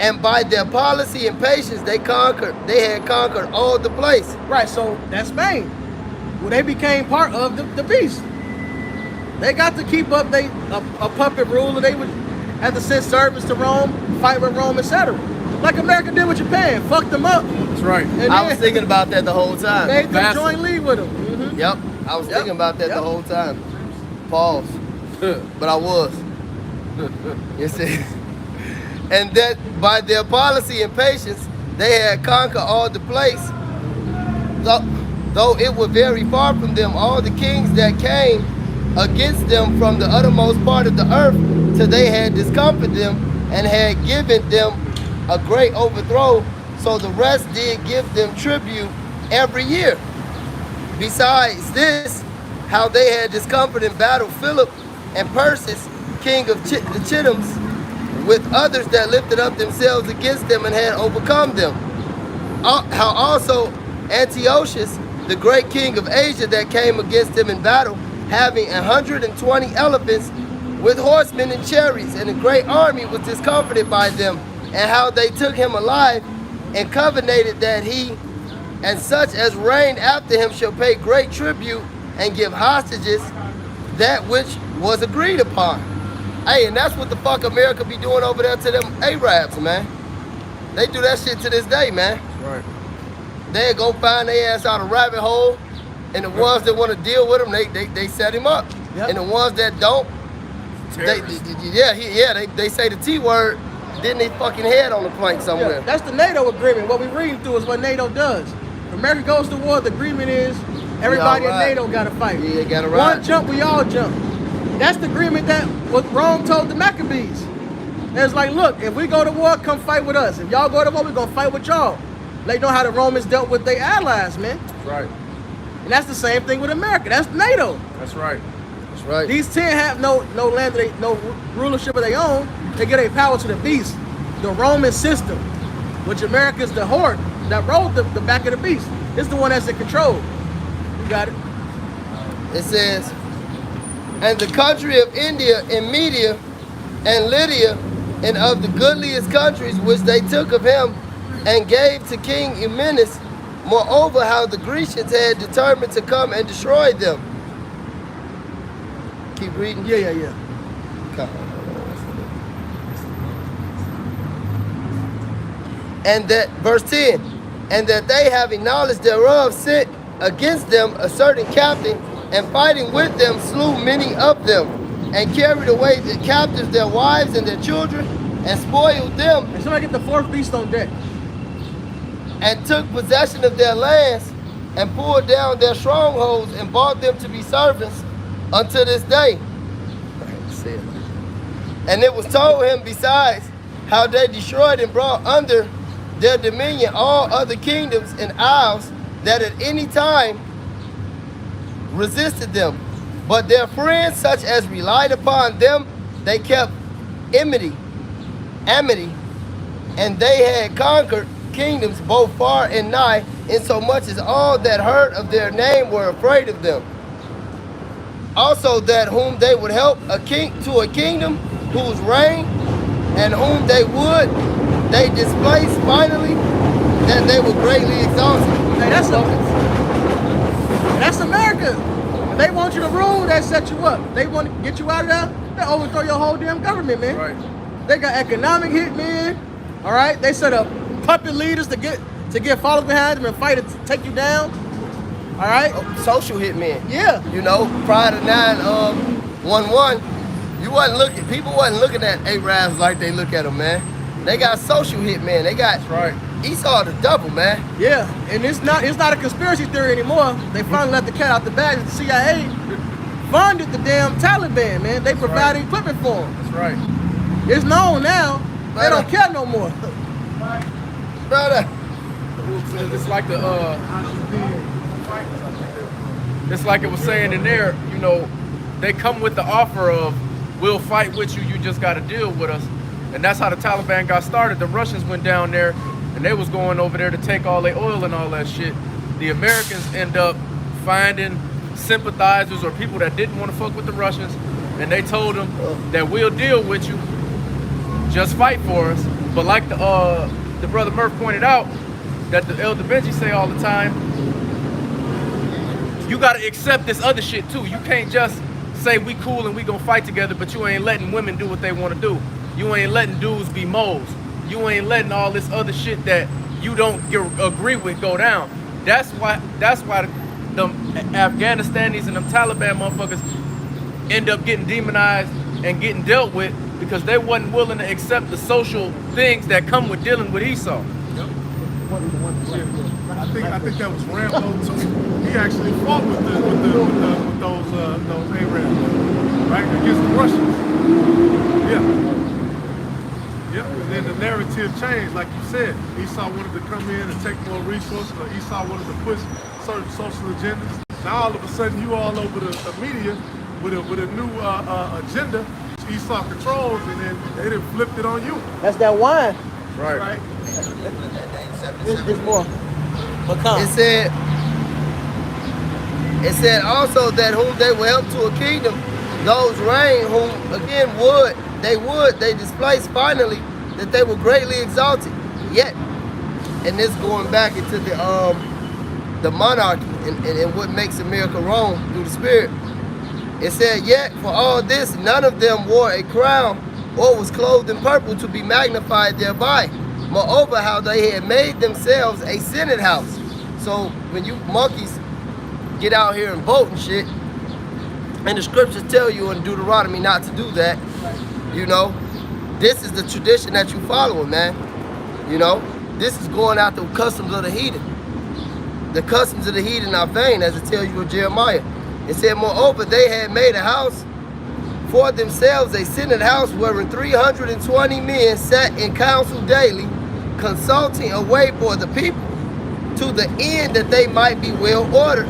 And by their policy and patience they had conquered all the place. Right, so that's Spain. Well, they became part of the beast. They got to keep up a puppet ruler. They would have to send servants to Rome, fight with Rome, etc. Like America did with Japan, fucked them up. That's right. And I was thinking about that the whole time. made them Vassal. join league with them. Mm-hmm. Yep, I was thinking about that Yep. the whole time. Pause. But I was. You see? And that by their policy and patience, they had conquered all the place. Though it were very far from them, all the kings that came against them from the uttermost part of the earth till they had discomfited them and had given them a great overthrow. So the rest did give them tribute every year. Besides this, how they had discomfited in battle Philip and Persis, king of the Chittims, with others that lifted up themselves against them and had overcome them. How also Antiochus, the great king of Asia, that came against them in battle, having 120 elephants with horsemen and chariots, and a great army, was discomfited by them, and how they took him alive and covenanted that he and such as reigned after him shall pay great tribute and give hostages that which was agreed upon. Hey, and that's what the fuck America be doing over there to them Arabs, man. They do that shit to this day, man. Right. They go find their ass out a rabbit hole, and the ones that want to deal with him, they set him up. Yep. And the ones that don't, they say the T word, then they fucking head on the plank somewhere. Yeah, that's the NATO agreement. What we reading through is what NATO does. If America goes to war, the agreement is everybody in NATO got to fight. Yeah, got to ride. One jump, we all jump. That's the agreement that what Rome told the Maccabees. It's like, look, if we go to war, come fight with us. If y'all go to war, we're going to fight with y'all. They know how the Romans dealt with their allies, man. That's right. And that's the same thing with America. That's NATO. That's right. That's right. These 10 have no land, no rulership of their own. They get their power to the beast, the Roman system, which America's the horde that rode the back of the beast. It's the one that's in control. You got it. It says, and the country of India and Media and Lydia, and of the goodliest countries which they took of him and gave to King Eumenes, moreover how the Grecians had determined to come and destroy them. Keep reading? Yeah. Okay. And that, verse 10, and that they having knowledge thereof sent against them a certain captain, and fighting with them slew many of them, and carried away the captives their wives and their children, and spoiled them, And somebody get the fourth beast on deck. and took possession of their lands, and pulled down their strongholds, and bought them to be servants unto this day. And it was told him besides how they destroyed and brought under their dominion all other kingdoms and isles that at any time resisted them. But their friends, such as relied upon them, they kept amity, and they had conquered kingdoms both far and nigh, insomuch as all that heard of their name were afraid of them. Also that whom they would help a kingdom whose reign, and whom they would, they displaced finally, that they were greatly exhausted. Hey, that's America. If they want you to rule, they set you up. They want to get you out of there, they overthrow your whole damn government, man. Right. They got economic hitmen, all right? They set up puppet leaders to get followers behind them and fight to take you down, all right? Social hitmen. Yeah. You know, prior to 9/11, people wasn't looking at Arabs like they look at them, man. They got social hitmen. They got Right. Esau the double, man. Yeah, and it's not a conspiracy theory anymore. They finally let the cat out the bag. The CIA funded the damn Taliban, man. They provided equipment for them. That's right. It's known now. They don't care no more. Brother. It's like it's like it was saying in there, you know, they come with the offer of, we'll fight with you, you just got to deal with us. And that's how the Taliban got started. The Russians went down there and they was going over there to take all their oil and all that shit. The Americans end up finding sympathizers or people that didn't want to fuck with the Russians, and they told them that we'll deal with you, just fight for us. But like the brother Murph pointed out, that the Elder Benji say all the time, you gotta accept this other shit too. You can't just say we cool and we gonna fight together, but you ain't letting women do what they wanna do. You ain't letting dudes be moles. You ain't letting all this other shit that you don't agree with go down. That's why the Afghanistanis and them Taliban motherfuckers end up getting demonized and getting dealt with, because they wasn't willing to accept the social things that come with dealing with Esau. I think that was Rambo too. He actually fought with those Arabs, right? against the Russians. Yeah. Yep, and then the narrative changed, like you said. Esau wanted to come in and take more resources, or Esau wanted to push certain social agendas. Now all of a sudden you all over the media with a new agenda Esau controls, and then they done flipped it on you. That's that wine. Right. It's more. It said also that whom they will help to a kingdom, those reign whom again they displaced finally, that they were greatly exalted. Yet, and this going back into the monarchy and what makes America wrong through the spirit. It said, yet for all this, none of them wore a crown or was clothed in purple to be magnified thereby. Moreover, how they had made themselves a senate house. So when you monkeys get out here and vote and shit, and the scriptures tell you in Deuteronomy not to do that, you know, this is the tradition that you following, man. You know, this is going out the customs of the heathen. The customs of the heathen are vain, as it tells you in Jeremiah. It said, moreover, they had made a house for themselves, a senate house, wherein 320 men sat in council daily, consulting a way for the people, to the end that they might be well ordered,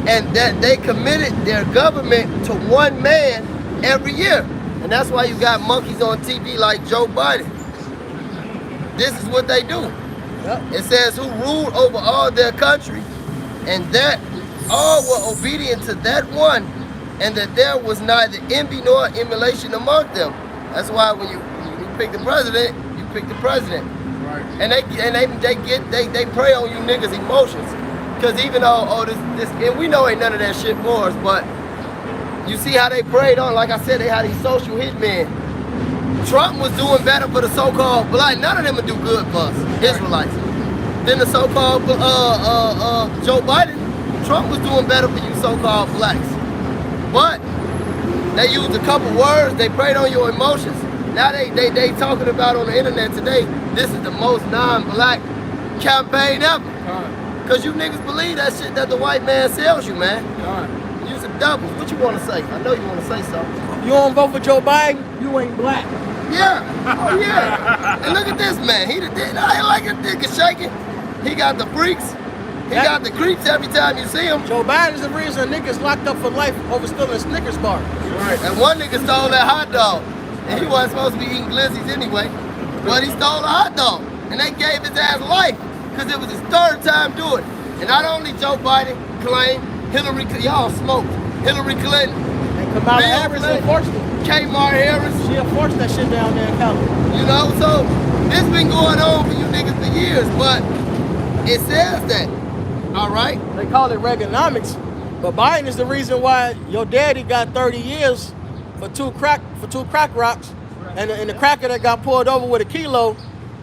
and that they committed their government to one man every year. And that's why you got monkeys on TV like Joe Biden. This is what they do. Yep. It says, who ruled over all their country, and that all were obedient to that one, and that there was neither envy nor emulation among them. That's why when you pick the president, you pick the president. Right. And they prey on you niggas' emotions. Because even though this and we know ain't none of that shit for us, but you see how they preyed on, like I said, they had these social hitmen. Trump was doing better for the so-called black. None of them would do good for us, Israelites. Then the so-called Joe Biden, Trump was doing better for you so-called blacks. But they used a couple words, they preyed on your emotions. Now they talking about on the internet today, this is the most non-black campaign ever. Cause you niggas believe that shit that the white man sells you, man. You some doubles. What you wanna say? I know you wanna say something. You don't vote for Joe Biden, you ain't black. Yeah, oh yeah. And look at this man, I ain't like a dick is shaking. He got the freaks. He got the creeps every time you see him. Joe Biden is the reason niggas locked up for life over stealing Snickers bar. Right. And one nigga stole that hot dog. And he wasn't supposed to be eating glizzies anyway. But he stole a hot dog. And they gave his ass life. Because it was his third time doing it. And not only Joe Biden claimed Hillary, y'all smoked, Hillary Clinton. And Kamala Harris enforced it. Kmart Harris. She enforced that shit down there in California. You know, so this been going on for you niggas for years. But it says that. All right. They call it Reaganomics, but Biden is the reason why your daddy got 30 years for two crack rocks, and the cracker that got pulled over with a kilo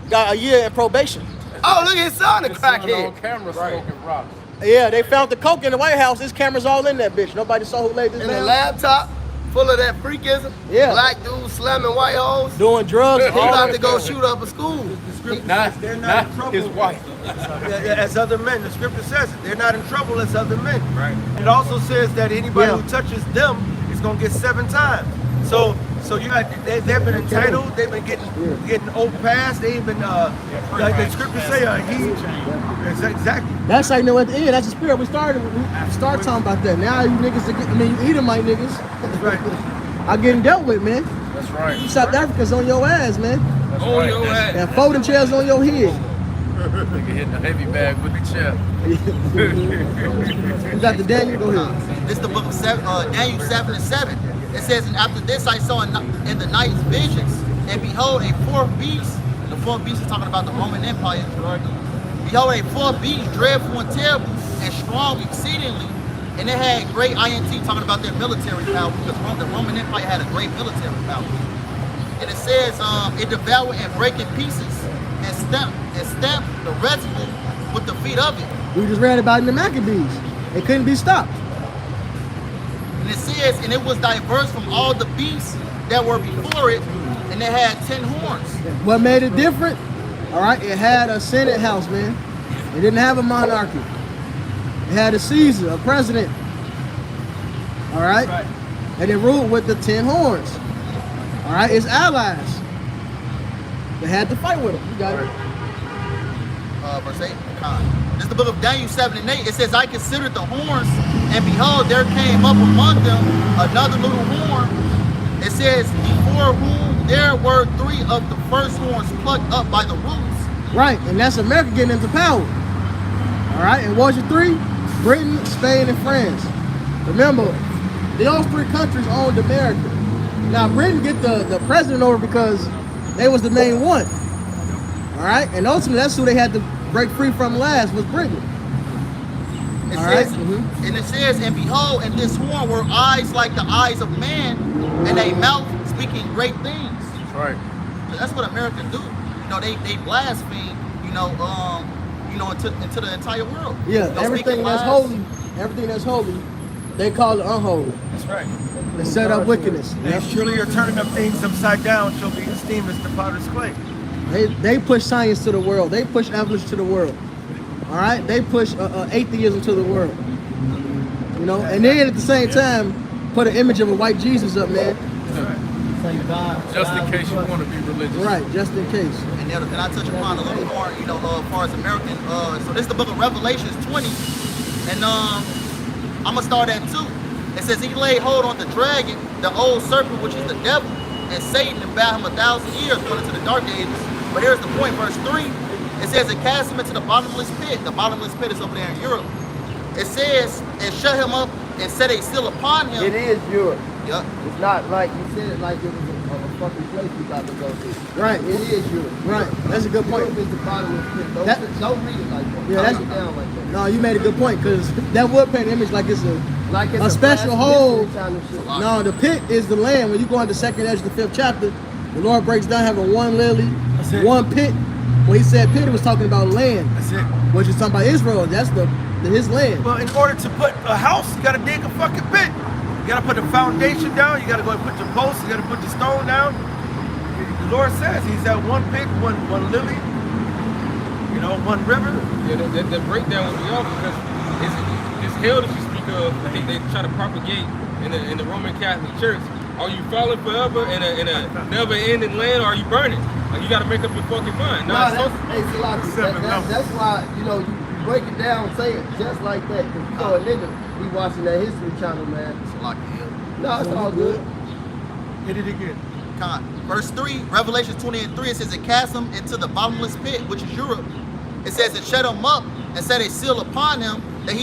got a year in probation. Oh, look at his son, the crackhead. On camera smoking rocks. Yeah, they found the coke in the White House. There's cameras all in that bitch. Nobody saw who laid this And down. a laptop full of that freakism. Yeah. Black dudes slamming white hoes. Doing drugs. He about to go shoot up a school. They're not in trouble. His wife. As other men, the scripture says it. They're not in trouble as other men. Right. It also says that anybody who touches them is gonna get 7 times. So you got they've been entitled. They've been getting overpassed. They've been like the scripture say exactly. That's like no at the end. That's the spirit. We started talking about that. Now you niggas, you Edomite niggas. That's right. are getting dealt with, man. That's right. South Africa's on your ass, man. That's right. your ass. And folding chairs on your head. Nigga hitting a heavy bag with the chair. You got the Daniel, go ahead. This is the book of Daniel 7:7. It says, and after this I saw in the night visions, and behold, a fourth beast. The fourth beast is talking about the Roman Empire. Behold, a fourth beast, dreadful and terrible, and strong exceedingly. And it had great INT, talking about their military power, because the Roman Empire had a great military power. And it says, it devoured and break in pieces, and stamped the residue with the feet of it. We just read about it in the Maccabees. It couldn't be stopped. And it says, and it was diverse from all the beasts that were before it, and it had 10 horns. What made it different? All right, it had a Senate house, man. It didn't have a monarchy. It had a Caesar, a president. All right? and they ruled with the 10 horns. All right, it's allies. They had to fight with them. You got it. Verse 8. This is the book of Daniel 7 and 8. It says, I considered the horns, and behold, there came up among them another little horn. It says, before whom there were 3 of the first horns plucked up by the roots. Right, and that's America getting into power. All right, and what's your 3? Britain, Spain, and France. Remember, those 3 countries owned America. Now, Britain get the president over because they was the main one. All right, and ultimately, that's who they had to break free from last, was Britain. It All says, right. and it says, and behold, in this horn were eyes like the eyes of man, and a mouth speaking great things. Right. That's what America do. You know, they blaspheme, into the entire world. Yeah, They'll speak everything that's lies. holy, they call it unholy. That's right. They set up wickedness. And surely you're turning up things upside down shall be esteemed as the potter's clay. They push science to the world. They push evolution to the world. All right, they push atheism to the world. You know, and then at the same time, put an image of a white Jesus up, man. Just in case you want to be religious. Right, just in case. And then can I touch upon a little more, as far as American, so this is the book of Revelations 20, and I'm gonna start at 2. It says, he laid hold on the dragon, the old serpent, which is the devil, and Satan, and bound him 1,000 years, going into the dark ages. But here's the point, verse 3. It says, it cast him into the bottomless pit. The bottomless pit is over there in Europe. It says, and shut him up and set a seal upon him. It is Europe. Yep. It's not like you said it like it was a fucking place we got to go to. Right. It is Europe. Right. That's a good point. Europe is the bottomless pit. Don't read it like that. Yeah, Don't that's- read it down like that. No, you made a good point, because that would paint an image like it's Like it's a special hole. kind of shit. No, the pit is the land. When you go on the second edge of the 5th chapter, the Lord breaks down having one lily, it. one pit. When he said pit, it was talking about land, That's it. which is talking about Israel. That's his land. Well, in order to put a house, you gotta dig a fucking pit. You gotta put the foundation down. You gotta go and put your posts. You gotta put the stone down. The Lord says He's at one pit, one lily. One river. Yeah, that breakdown would be off because it's hell that you speak of. I think they try to propagate in the Roman Catholic Church. Are you falling forever in a never-ending land, or are you burning? Like, you got to make up your fucking mind. No, that's why, you break it down, say it just like that. Because you know a nigga be watching that History Channel, man. It's like No, it's all good. Hit it again. Verse 3, Revelation 20 and 3, it says, it cast him into the bottomless pit, which is Europe. It says, it shut him up and set a seal upon him that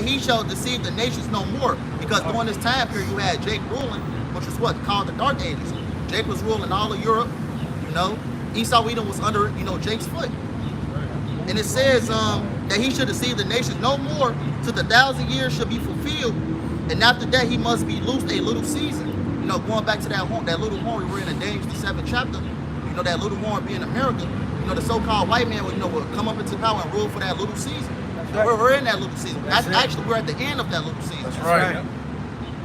he shall deceive the nations no more. Because during this time period, you had Jake ruling, which is what called the Dark Ages. Jake was ruling all of Europe. Esau Edom was under Jake's foot. And it says that he should deceive the nations no more till the 1,000 years should be fulfilled. And after that, he must be loosed a little season. Going back to that little horn we were in Daniel the 7th chapter. That little horn being America. The so-called white man will come up into power and rule for that little season. We're in that little season. Actually, we're at the end of that little season. That's right.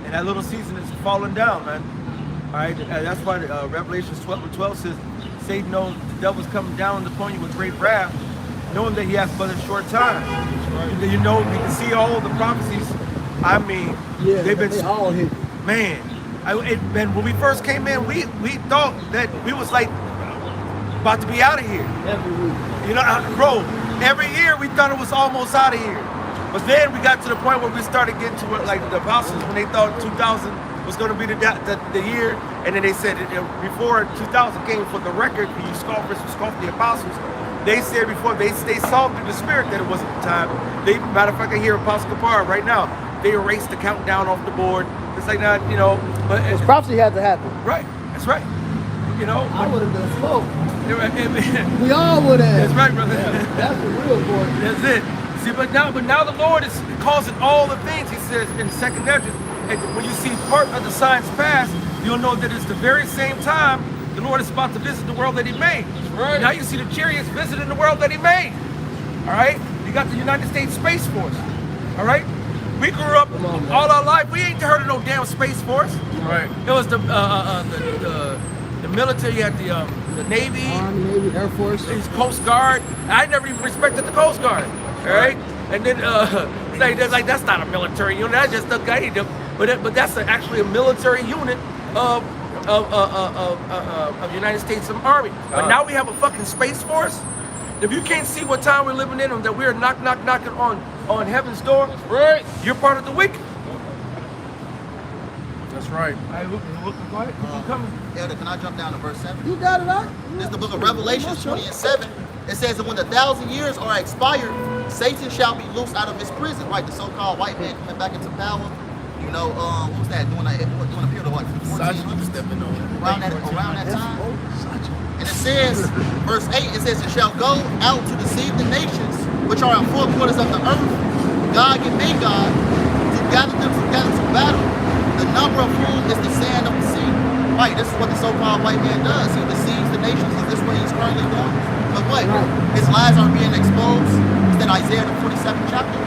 And that little season is falling down, man. All right. And that's why Revelation 12 says, Satan knows the devil's coming down upon you with great wrath, knowing that he has but a short time. Right. You can see all the prophecies. I mean, Yeah, they've been they all hit. man. Man, when we first came in, we thought that we was like about to be out of here. Every week. Bro, every year we thought it was almost out of here. But then we got to the point where we started getting to it, like the apostles, when they thought 2000 was going to be the year, and then they said before 2000 came for the record, you scoffers who scoffed the apostles. They said before they saw through the spirit that it wasn't the time. Matter of fact, I hear Apostle Kapar right now. They erased the countdown off the board. It's like not, but This prophecy had to happen. right. That's right. I would have been smoked. We all would have. That's right, brother. That's the real boy. That's it. See, but now the Lord is causing all the things. He says in 2nd Ezra, and when you see part of the signs pass, you'll know that it's the very same time the Lord is about to visit the world that He made. Right. Now you see the chariots visiting the world that He made. All right. You got the United States Space Force. All right. We grew up all our life. We ain't heard of no damn Space Force. Right. It was the military. You had the Navy, Army, Navy, Air Force. his Coast Guard. I never even respected the Coast Guard. All right. And then like that's not a military unit. That's just the guy. but that's actually a military unit of the United States Army. But now we have a fucking Space Force. If you can't see what time we're living in, and that we're knocking on heaven's door, Right. you're part of the wicked. That's right. Elder, can I jump down to verse 7? You got it, right? This is the book of Revelations 20:7. It says that when the 1,000 years are expired, Satan shall be loosed out of his prison, right? The so-called white man coming back into power. You know, what was that? During a period of what? 1400s? Around that time. And it says, verse 8, it says, it shall go out to deceive the nations which are in four quarters of the earth, Gog and Magog, to gather them together to battle, the number of whom is the sand of the sea. Right, this is what the so-called white man does. He deceives the nations. Is this what he's currently doing? But what? His lies are being exposed. Is that Isaiah the 47th chapter?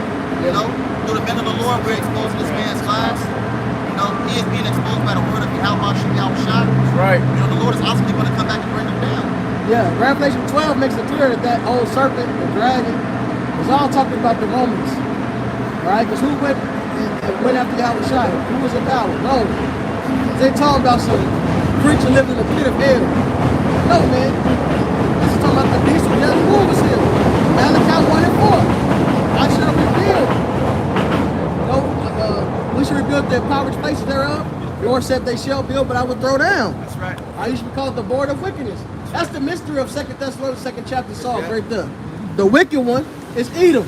You know, through the men of the Lord, we're exposing this man's lies. You know, he is being exposed by the word of Yahweh Shah. Right. You know, the Lord is ultimately going to come back and bring him down. Yeah, Revelation 12 makes it clear that that old serpent, the dragon, was all talking about the Romans. Right? Because who went after Yahweh Shai? Who was in power? No. They talking about some creature living in a pit of hell. No, man. This is talking about the beast who never moved was here. Malachi 1 and 4. I should have revealed. No, we should rebuild the impoverished places thereof. The Lord said they shall build, but I will throw down. That's right. I used to call it the board of wickedness. That's the mystery of 2 Thessalonians 2nd chapter solved right there. The wicked one is Edom.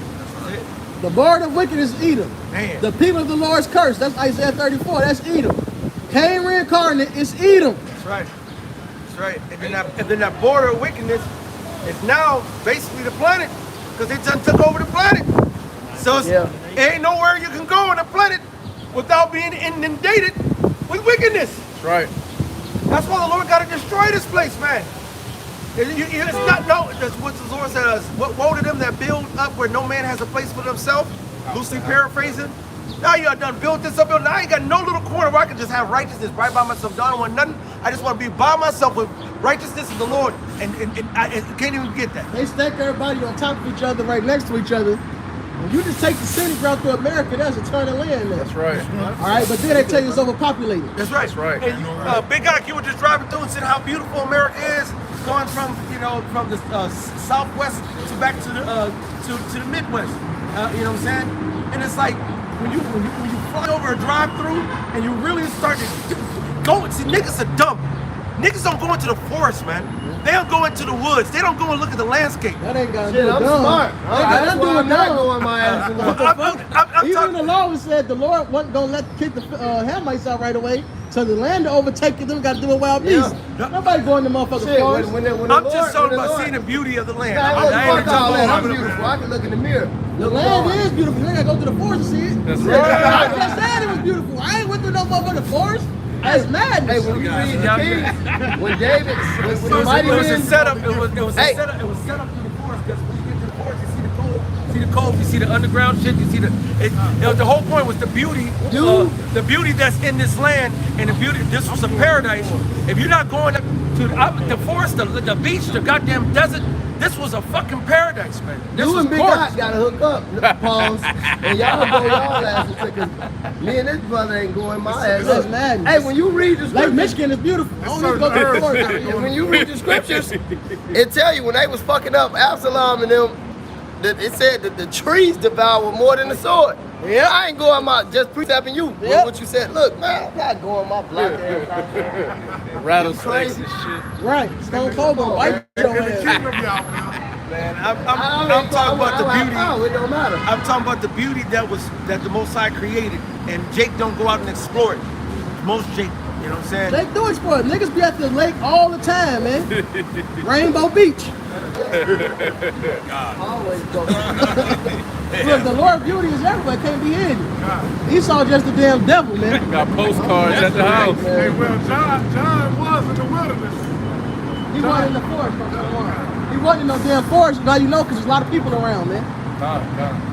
The board of wickedness is Edom. Man. The people of the Lord's curse. That's Isaiah 34. That's Edom. Cain reincarnate is Edom. That's right. That's right. And then that border of wickedness is now basically the planet, because they just took over the planet. So it ain't nowhere you can go on the planet without being inundated with wickedness. That's right. That's why the Lord got to destroy this place, man. It's not, no, that's what the Lord says. Woe to them that build up where no man has a place for themselves. Loosely paraphrasing. Now you done built this up. Now I ain't got no little corner where I can just have righteousness right by myself. I don't want nothing. I just want to be by myself with righteousness of the Lord. And I can't even get that. They stack everybody on top of each other, right next to each other. When you just take the city route through America, that's eternal land there. That's right. All right, but then they tell you it's overpopulated. That's right. That's right. And Big Guy, you were just driving through and seeing how beautiful America is, going from the Southwest to back to the Midwest. You know what I'm saying? And it's like when you fly over a drive-through and you really start to go. See, niggas are dumb. Niggas don't go into the forest, man. They don't go into the woods. They don't go and look at the landscape. That ain't got to Shit, do I'm with dumb. smart. That's why I'm not going my ass in the Even the law said the Lord wasn't going to let kick the Hamites out right away. So the land to overtake them got to do with wild beasts. Nobody going to motherfucking forest. I'm just talking about seeing the beauty of the land. I ain't fuck all that. I'm talking beautiful. I can look in the mirror. The land is beautiful. You ain't got to go to the forest to see it. That's I right. just said it was beautiful. I ain't went through no motherfucking forest. That's madness. Hey, when you read the Kings, when David, when the mighty It was a men, setup. It was set up to the forest, because when you get to the forest, you see the cold. You see the cold. You see the underground shit. You see the whole point was the beauty, the beauty that's in this land, and the beauty. This was a paradise. If you're not going to the forest, the beach, the goddamn desert, this was a fucking paradise, man. This you was and Big gorgeous. Hot gotta hook up, pause, and y'all go y'all asses, because me and this brother ain't going my ass. That's madness. Hey, when you read the Lake scriptures, Michigan is beautiful. I don't need to go to the forest. and when you read the scriptures, it tell you when they was fucking up Absalom and them, that it said that the trees devour more than the sword. Yeah, I ain't going my just precepting you. Yep. What you said. Look, man, I'm not going my black ass out there. Rattlesnakes and shit. Right. Stone Cold gonna wipe your ass. Man, I'm talking about the beauty. It don't matter. I'm talking about the beauty that the Most High created, and Jake don't go out and explore it. Most Jake, you know what I'm saying? They do explore it. Niggas be at the lake all the time, man. Rainbow Beach. Always go. Look, the Lord beauty is everywhere. It can't be hidden. Esau just the damn devil, man. Got postcards at the house. Hey, well, John was in the wilderness. He wasn't in the forest. He wasn't in no damn forest. Now you know, because there's a lot of people around, man.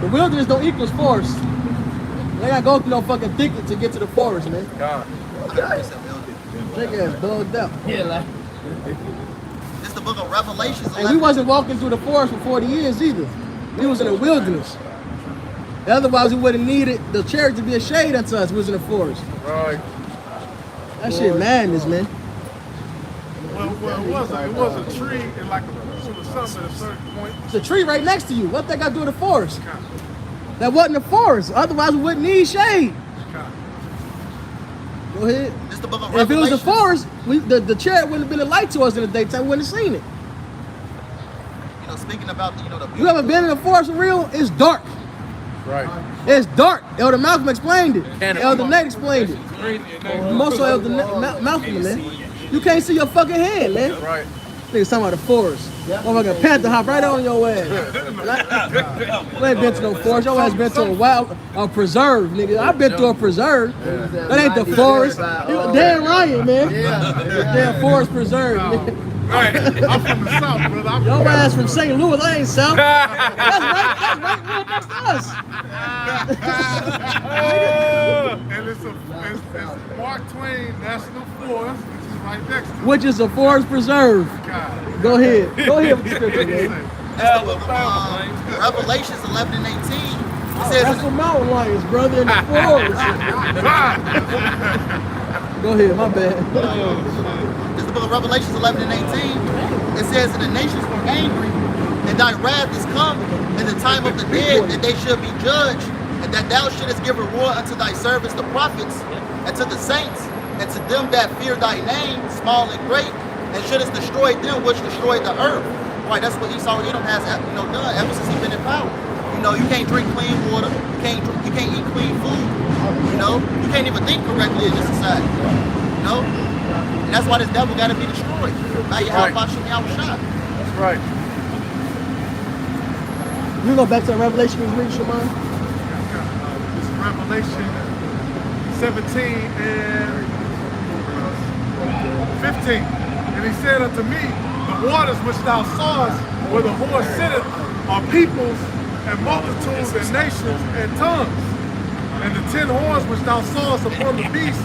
The wilderness don't equals forest. They gotta go through no fucking thicket to get to the forest, man. Take ass bugged up. Yeah, like. This is the book of Revelations. And we wasn't walking through the forest for 40 years either. We was in the wilderness. Otherwise, we wouldn't need it. The cherry to be a shade unto us. We was in the forest. Right. That shit madness, man. Well, it was a tree and like a pool or something at a certain point. It's a tree right next to you. What they got to do with the forest? That wasn't the forest. Otherwise, we wouldn't need shade. Go ahead. This the book of If it was the Revelations. forest, the chariot wouldn't have been a light to us in the daytime. We wouldn't have seen it. You know, speaking about the You ever been in the forest for real? It's dark. Right. It's dark. Elder Malcolm explained it. And Elder Nate explained it. Most of Elder Malcolm, man. You can't see your fucking hand, man. Right. Niggas talking about the forest. Motherfucking panther hop right on your ass. You ain't been to no forest. Your ass been to a preserve, nigga. I've been to a preserve. That ain't the forest. Dan Ryan, man. Damn forest preserve, nigga. Right. I'm from the south, brother. Your ass from St. Louis, I ain't south. That's right next to us. And it's Mark Twain National Forest, which is right next to it. Which is a forest preserve. God. Go ahead with the scripture, man. Revelations 11 and 18. It says, That's the mountain lions, brother, in the forest. Go ahead, my bad. This is the book of Revelations 11 and 18. It says, and the nations were angry, and thy wrath is come, in the time of the dead, that they should be judged, and that thou shouldest give reward unto thy servants, the prophets, and to the saints, and to them that fear thy name, small and great, and shouldest destroy them which destroyed the earth. Right, that's what Esau Edom has done ever since he's been in power. You know, you can't drink clean water, you can't eat clean food, you know, you can't even think correctly in this society. You know? And that's why this devil gotta be destroyed. By Yahweh Bashem Yahushua. That's right. You go back to Revelation we read, Shimon. This is Revelation 17 and 15. And he said unto me, the waters which thou sawest, where the horse sitteth, are peoples and multitudes and nations and tongues. And the 10 horns which thou sawest upon the beast,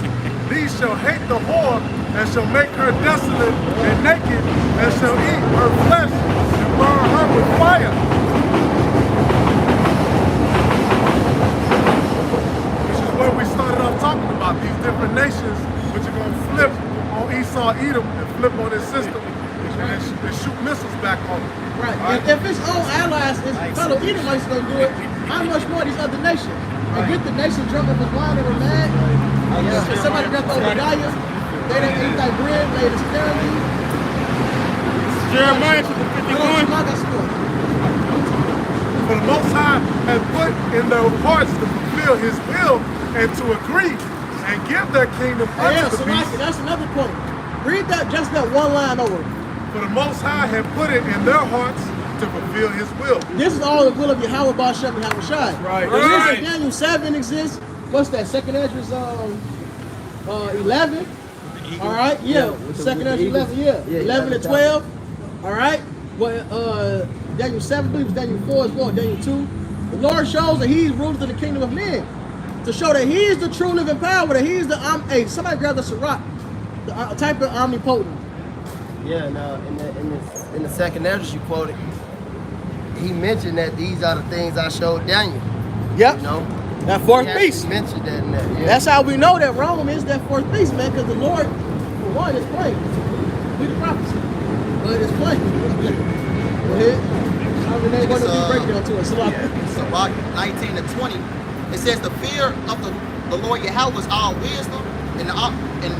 these shall hate the whore, and shall make her desolate and naked, and shall eat her flesh, and burn her with fire. Which is where we started off talking about, these different nations, which are going to flip on Esau Edom and flip on his system, and shoot missiles back on them. Right. If its own allies, his fellow Edomites gonna do it, how much more these other nations? And get the nation drunk with wine and were mad. If somebody grabbed Obadiah, they didn't eat that bread, they had sparingly. Jeremiah chapter 51. For the Most High has put in their hearts to fulfill his will and to agree and give their kingdom unto the beast. That's another point. Read that, just that one line over. For the Most High had put it in their hearts to fulfill his will. This is all the will of Yahweh Bashem and Yahushai. Right. The reason Daniel 7 exists, what's that, 2nd Esdras 11? All right, yeah. 2nd Esdras 11, yeah. 11 and 12, all right? Well, Daniel 7, I believe it's Daniel 4 as well, Daniel 2. The Lord shows that he's ruler of the kingdom of men. To show that he is the true living power, that he's the, hey, somebody grab the Sirach, the type of omnipotent. Yeah, no, in the 2nd Esdras you quoted, he mentioned that these are the things I showed Daniel. Yep. You know? That fourth He actually beast. mentioned that in that. Yeah. That's how we know that Rome is that fourth beast, man, because the Lord, for one, is plain. We the prophecy. But it's plain. Go ahead. I mean, they want to be breakdown to us. Sirach 19 and 20. It says the fear of the Lord Yahweh is all wisdom, and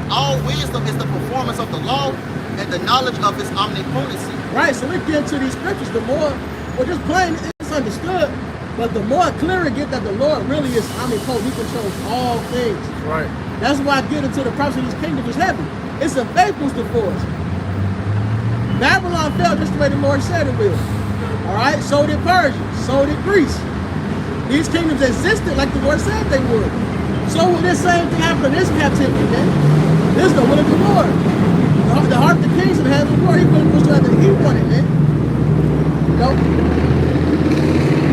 all wisdom is the performance of the law and the knowledge of his omnipotency. Right, so we get into these scriptures, the more, well, just plain, it's understood, but the more clear it get that the Lord really is omnipotent, he controls all things. Right. That's why I get into the prophecy of his kingdom is heaven. It's a faith booster for us. Babylon fell just the way the Lord said it will. All right, so did Persia, so did Greece. These kingdoms existed like the Lord said they would. So will this same thing happen in this captivity, man? This is the will of the Lord. The heart of the kings of heaven, the Lord, he put whatsoever that he wanted, man. Nope.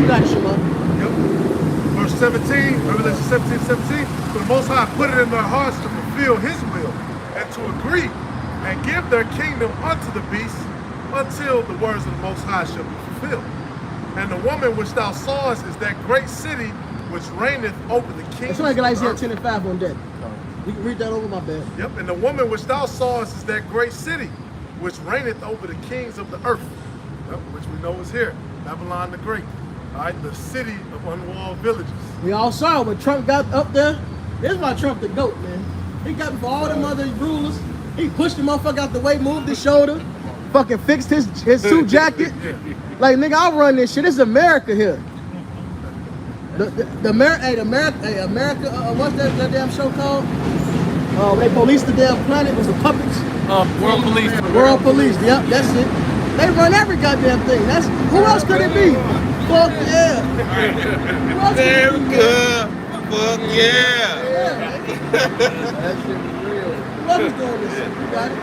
You got it, Shema. Yep. Verse 17, Revelation 17:17. For the Most High put it in their hearts to fulfill his will and to agree and give their kingdom unto the beast until the words of the Most High shall be fulfilled. And the woman which thou sawest is that great city which reigneth over the kings. Somebody get of the Isaiah earth. 10 and 5 on deck. You can read that over, my bad. Yep, and the woman which thou sawest is that great city, which reigneth over the kings of the earth. Yep, which we know is here, Babylon the Great. All right, the city of unwalled villages. We all saw when Trump got up there. This is why Trump the GOAT, man. He got before all them other rulers. He pushed the motherfucker out the way, moved his shoulder, fucking fixed his suit jacket. Like, nigga, I'll run this shit. This is America here. America, what's that damn show called? They police the damn planet. Was the puppets? World Police. World Police. Yep, that's it. They run every goddamn thing. That's who else could it be? Fuck yeah. Who else could it be? America, fuck yeah. That shit is real. Who else is doing this? You got it?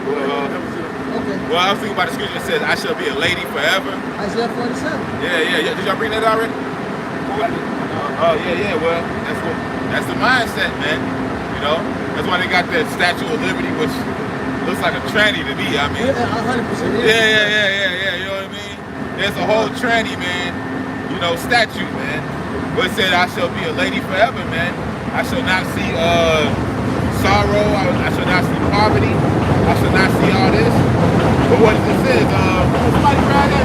Okay. Well, I was thinking about the scripture that says, I shall be a lady forever. Isaiah 47. Yeah. Did y'all bring that already? Oh, yeah. Well, that's the mindset, man. You know? That's why they got that Statue of Liberty, which looks like a tranny to me. I mean. Yeah, 100%. Yeah. You know what I mean? There's a whole tranny, man, statue, man. But it said, I shall be a lady forever, man. I shall not see sorrow. I shall not see poverty. I shall not see all this. But what it says, somebody grab that?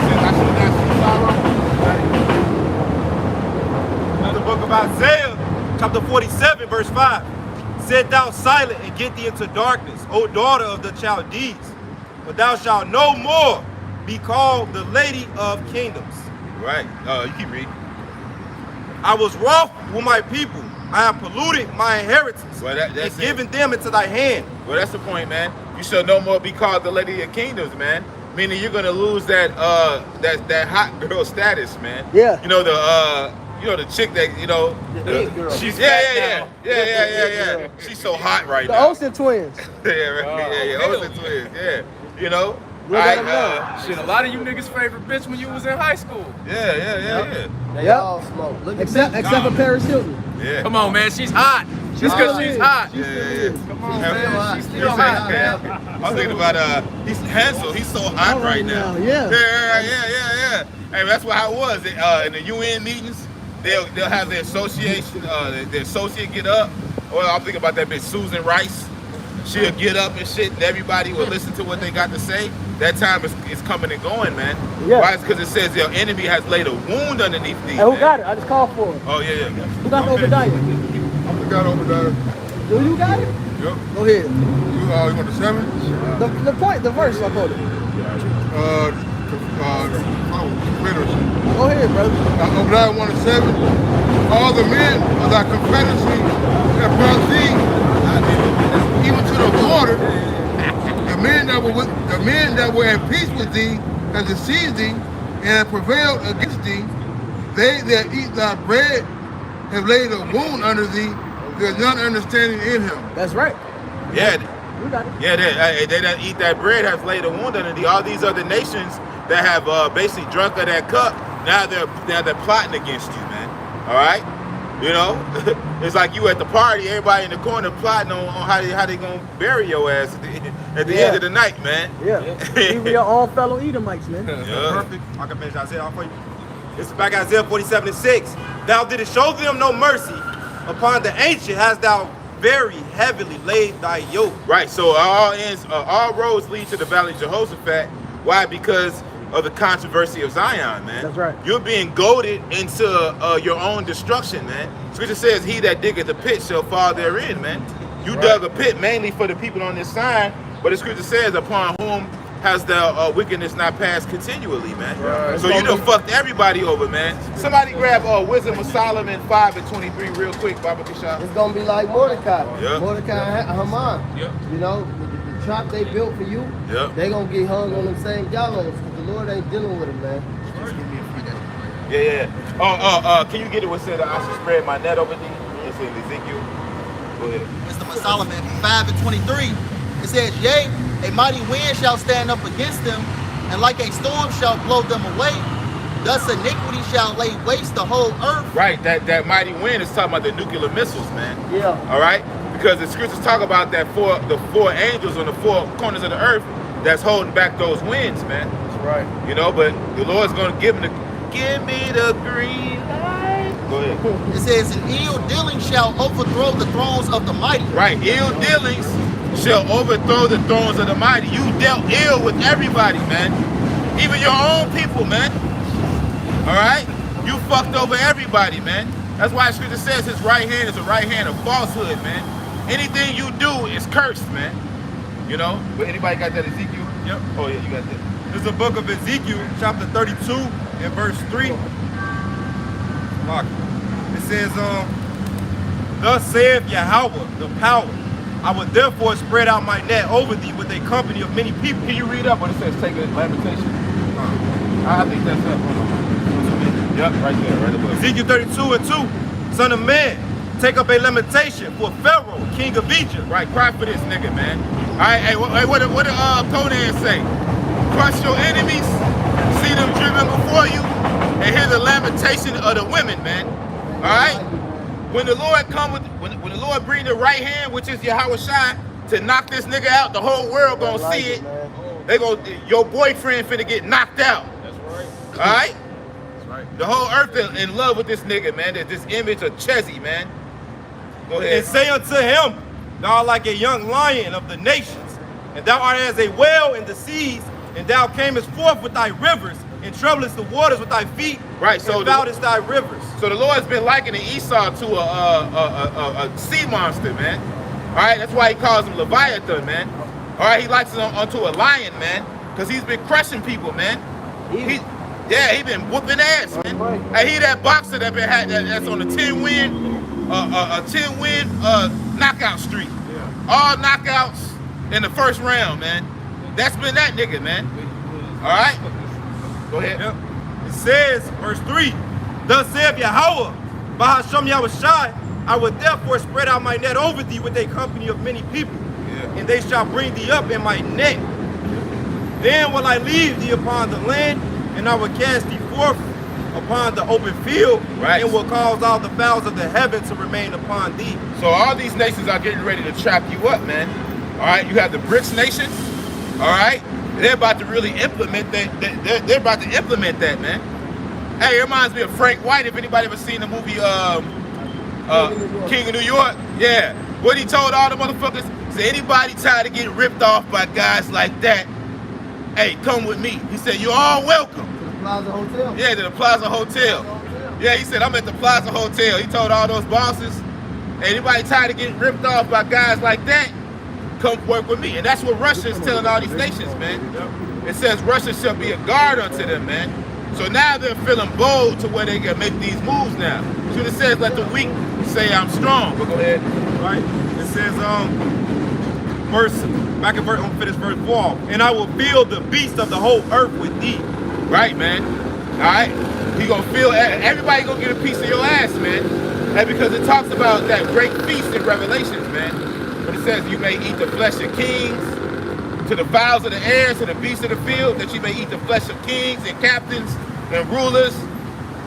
It says, I shall not see sorrow. The book of Isaiah, chapter 47, verse 5. Sit thou silent and get thee into darkness, O daughter of the Chaldees, but thou shalt no more be called the lady of kingdoms. Right. You keep reading. I was wroth with my people. I have polluted my inheritance Well, that's and it. given them into thy hand. Well, that's the point, man. You shall no more be called the lady of kingdoms, man. Meaning you're gonna lose that hot girl status, man. Yeah. You know the chick that she's fat yeah. She's so hot right The now. Olsen twins. Yeah. Olsen twins. Yeah. Look at them now. Shit, a lot of you niggas favorite bitch when you was in high school. Yeah. They Yep. all smoke. Look at Except for Paris Hilton. Yeah. Come on, man, she's hot. Just because she's hot. Yeah. Come on, Yeah. man, she's still hot, man. I was thinking about he's Hansel. He's so hot right now. Yeah. Yeah. Hey, that's how it was. In the UN meetings, they'll have their association, their associate get up. Or I'm thinking about that bitch Susan Rice. She'll get up and shit, and everybody will listen to what they got to say. That time is coming and going, man. Yeah. Why? It's because it says your enemy has laid a wound underneath thee. Hey, who man. got it? I just called for it. Oh yeah. Who got Obadiah? I forgot over there. Do you got it? Yep. Go ahead. You want the 7? The verse I quoted. Confederacy. Go ahead, brother. Obadiah 1 and 7. All the men of thy confederacy have brought thee even to the border. The men that were at peace with thee have deceived thee and have prevailed against thee. They that eat thy bread have laid a wound under thee. There is none understanding in him. That's right. Yeah. You got it. Yeah, they that eat that bread have laid a wound under thee. All these other nations that have basically drunk of that cup, now they're plotting against you, man. All right, it's like you at the party, everybody in the corner plotting on how they gonna bury your ass at the end of the night, man. Yeah. Even your own fellow Edomites, man. Yeah. Perfect. I can finish Isaiah off for you. This is back Isaiah 47 and 6. Thou didst show them no mercy. Upon the ancient hast thou very heavily laid thy yoke. Right. So all roads lead to the Valley of Jehoshaphat. Why? Because of the controversy of Zion, man. That's right. You're being goaded into your own destruction, man. Scripture says, he that diggeth the pit shall fall therein, man. You dug a pit mainly for the people on this side, but the scripture says, upon whom has the wickedness not passed continually, man. Right. So you done fucked everybody over, man. Somebody grab Wisdom of Solomon 5 and 23 real quick, Baba Kishab. It's gonna be like Mordecai. Yeah. Mordecai and Haman. Yep. The trap they built for you, Yep. they gonna get hung on them same gallows. The Lord ain't dealing with them, man. Yeah. Can you get it what said I should spread my net over thee? It's in Ezekiel. Go ahead. Wisdom of Solomon 5 and 23. It says, yea, a mighty wind shall stand up against them, and like a storm shall blow them away. Thus iniquity shall lay waste the whole earth. Right, that mighty wind is talking about the nuclear missiles, man. Yeah. All right, because the scriptures talk about the four angels on the four corners of the earth that's holding back those winds, man. That's right. But the Lord's gonna give me the green light. Go ahead. It says, "An ill dealing shall overthrow the thrones of the mighty." Right, ill dealings shall overthrow the thrones of the mighty. You dealt ill with everybody, man. Even your own people, man. All right? You fucked over everybody, man. That's why Scripture says his right hand is a right hand of falsehood, man. Anything you do is cursed, man. You know? But anybody got that Ezekiel? Yep. Oh yeah, you got that. This is the book of Ezekiel, chapter 32, and verse 3. Mark. It says, "Thus saith Yahweh, the power, I will therefore spread out my net over thee with a company of many people." Can you read up what it says? Take a lamentation. I think that's up. Yep, right there, right above. Ezekiel 32 and 2. "Son of man, take up a lamentation for Pharaoh, king of Egypt." Right, cry for this nigga, man. All right, hey, what did Conan say? Crush your enemies, see them driven before you, and hear the lamentation of the women, man. All right? When the Lord when the Lord bring the right hand, which is Yahweh Shai, to knock this nigga out, the whole world gonna see it. They your boyfriend finna get knocked out. That's right. All right? That's right. The whole earth in love with this nigga, man. There's this image of Chezzy, man. Go ahead. "And say unto him, Thou art like a young lion of the nations, and thou art as a whale in the seas, and thou camest forth with thy rivers, and troublest the waters with thy feet, Right, so and foulest thy rivers." So the Lord's been likening Esau to a sea monster, man. All right, that's why he calls him Leviathan, man. All right, he likes him onto a lion, man, because he's been crushing people, man. He been whooping ass, man. Hey, he that boxer that's on a 10-win, a 10-win knockout streak. All knockouts in the first round, man. That's been that nigga, man. All right, go ahead. Yep. It says, verse 3, "Thus saith Yahweh, Bahashem Yahushai, I will therefore spread out my net over thee with a company of many people, and they shall bring thee up in my net. Then will I leave thee upon the land, and I will cast thee forth upon the open field, Right. and will cause all the fowls of the heaven to remain upon thee." So all these nations are getting ready to trap you up, man. All right, you have the BRICS nations. All right, they're about to really implement that. They're about to implement that, man. Hey, it reminds me of Frank White. If anybody ever seen the movie King of New York, yeah. What he told all the motherfuckers: "Say anybody tired of getting ripped off by guys like that, hey, come with me." He said, "You're all welcome." Plaza Hotel. Yeah, to the Plaza Hotel. Yeah, he said, "I'm at the Plaza Hotel." He told all those bosses, anybody tired of getting ripped off by guys like that, come work with me. And that's what Russia is telling all these nations, man. It says Russia shall be a guard unto them, man. So now they're feeling bold to where they can make these moves now. So it says, "Let the weak say I'm strong." But go ahead. Right? It says, I'm gonna finish verse 4. "And I will fill the beasts of the whole earth with thee." Right, man. All right? He gonna feel, everybody gonna get a piece of your ass, man. And because it talks about that great feast in Revelations, man. But it says you may eat the flesh of kings, to the fowls of the air, to the beasts of the field, that you may eat the flesh of kings and captains and rulers,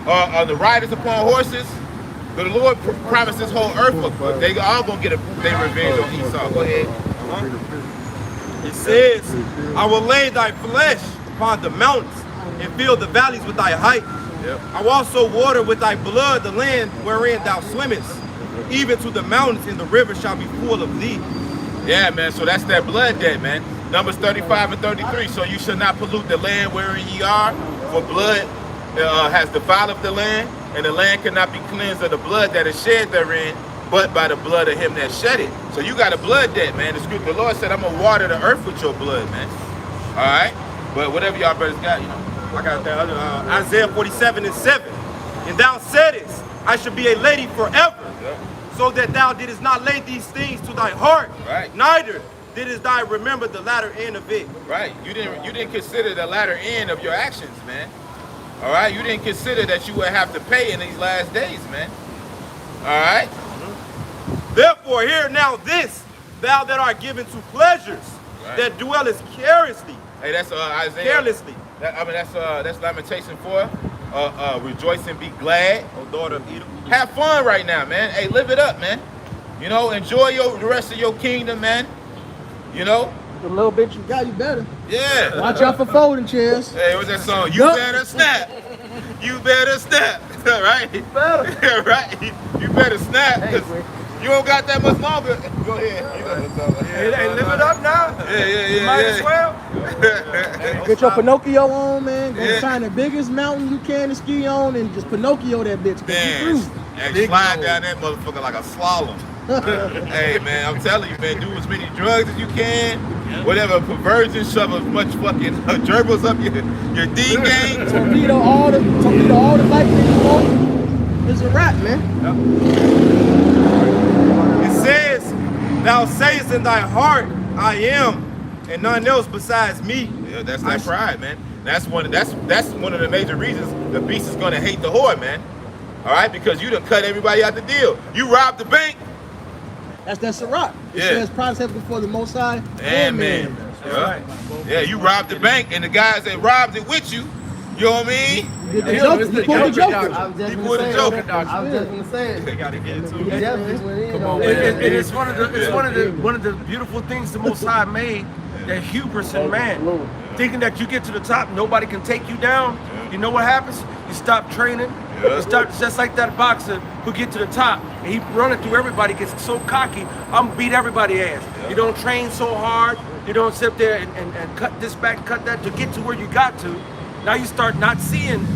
the riders upon horses. But the Lord promised this whole earth, but they all gonna get their revenge on Esau. Go ahead. It says, "I will lay thy flesh upon the mountains, and fill the valleys with thy height. Yep. I will also water with thy blood the land wherein thou swimmest, even to the mountains, and the river shall be full of thee." Yeah, man, so that's that blood debt, man. Numbers 35 and 33. "So you shall not pollute the land wherein ye are, for blood has defiled the land, and the land cannot be cleansed of the blood that is shed therein, but by the blood of him that shed it." So you got a blood debt, man. The Lord said, "I'm gonna water the earth with your blood, man." All right? But whatever y'all brothers got, you know. I got that other, Isaiah 47 and 7. "And thou saidest, I should be a lady forever, so that thou didst not lay these things to thy heart, Right. neither didst thou remember the latter end of it." Right. You didn't consider the latter end of your actions, man. All right? You didn't consider that you would have to pay in these last days, man. All right? "Therefore hear now this, thou that art given to pleasures, Right. that dwellest carelessly." Hey, that's Isaiah. Carelessly. That's Lamentation 4. Rejoice and be glad. O daughter of Edom. Have fun right now, man. Hey, live it up, man. You know, enjoy the rest of your kingdom, man. You know? The little bit you got, you better. Yeah. Watch out for folding chairs. Hey, what's that song? You Yup. better snap. You better snap. right? Right? You better snap, because you don't got that much longer. Go ahead. You know what I'm talking about. Hey, live it up now. Yeah. Might as well. Get your Pinocchio on, man. Go find the biggest mountain you can to ski on and just Pinocchio that bitch. Man, and slide down that motherfucker like a slalom. Hey, man, I'm telling you, man, do as many drugs as you can. Whatever perversion, shove as much fucking gerbils up your D game. Torpedo all the bike that you want. It's a wrap, man. It says, thou sayest in thy heart, I am, and none else besides me. Yeah, that's that pride, man. That's one of the major reasons the beast is gonna hate the whore, man. All right, because you done cut everybody out the deal. You robbed the bank. That's Sirach. It says prophets have before the Most High and man. Yeah, you robbed the bank, and the guys that robbed it with you, you know what I mean? You pulled the joker. I was just You pulled the joker. I was just gonna say it. They gotta get it too. He definitely went in on It's one of the beautiful things the Most High made, that hubris in man. Thinking that you get to the top, nobody can take you down. You know what happens? You stop training. You start just like that boxer who get to the top and he running through everybody, gets so cocky, I'm gonna beat everybody ass. You don't train so hard, you don't sit there and cut this back, cut that to get to where you got to. Now you start not seeing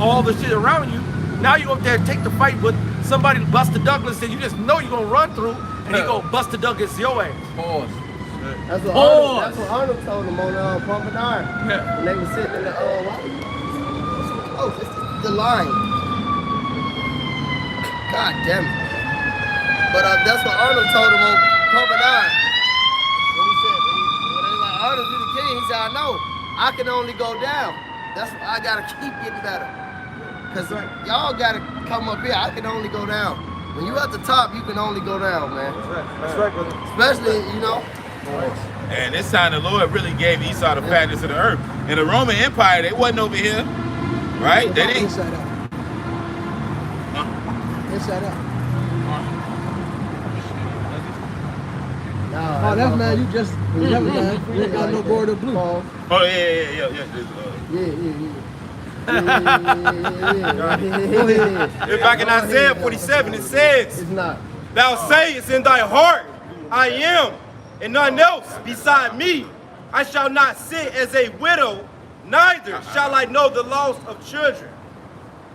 all the shit around you. Now you up there take the fight with somebody, Buster Douglas, and you just know you're gonna run through and he go Buster Douglas your ass. Pause. That's what Arnold told him on Pumping Iron. When they were sitting in the it's the line. God damn it. But that's what Arnold told him on Pumping Iron. When he said, when they were like, Arnold, you the king, he said, I know. I can only go down. That's why I gotta keep getting better. Cause y'all gotta come up here. I can only go down. When you at the top, you can only go down, man. That's right, brother. Especially, you know. And this time the Lord really gave Esau the fatness of the earth. In the Roman Empire, they wasn't over here, right? They didn't. Inside out. Inside out. Oh, that's man, you just never man. You ain't got no board of blue. Oh yeah. Back in Isaiah 47, it says, It's not. thou sayest in thy heart, I am, and none else beside me. I shall not sit as a widow, neither shall I know the loss of children.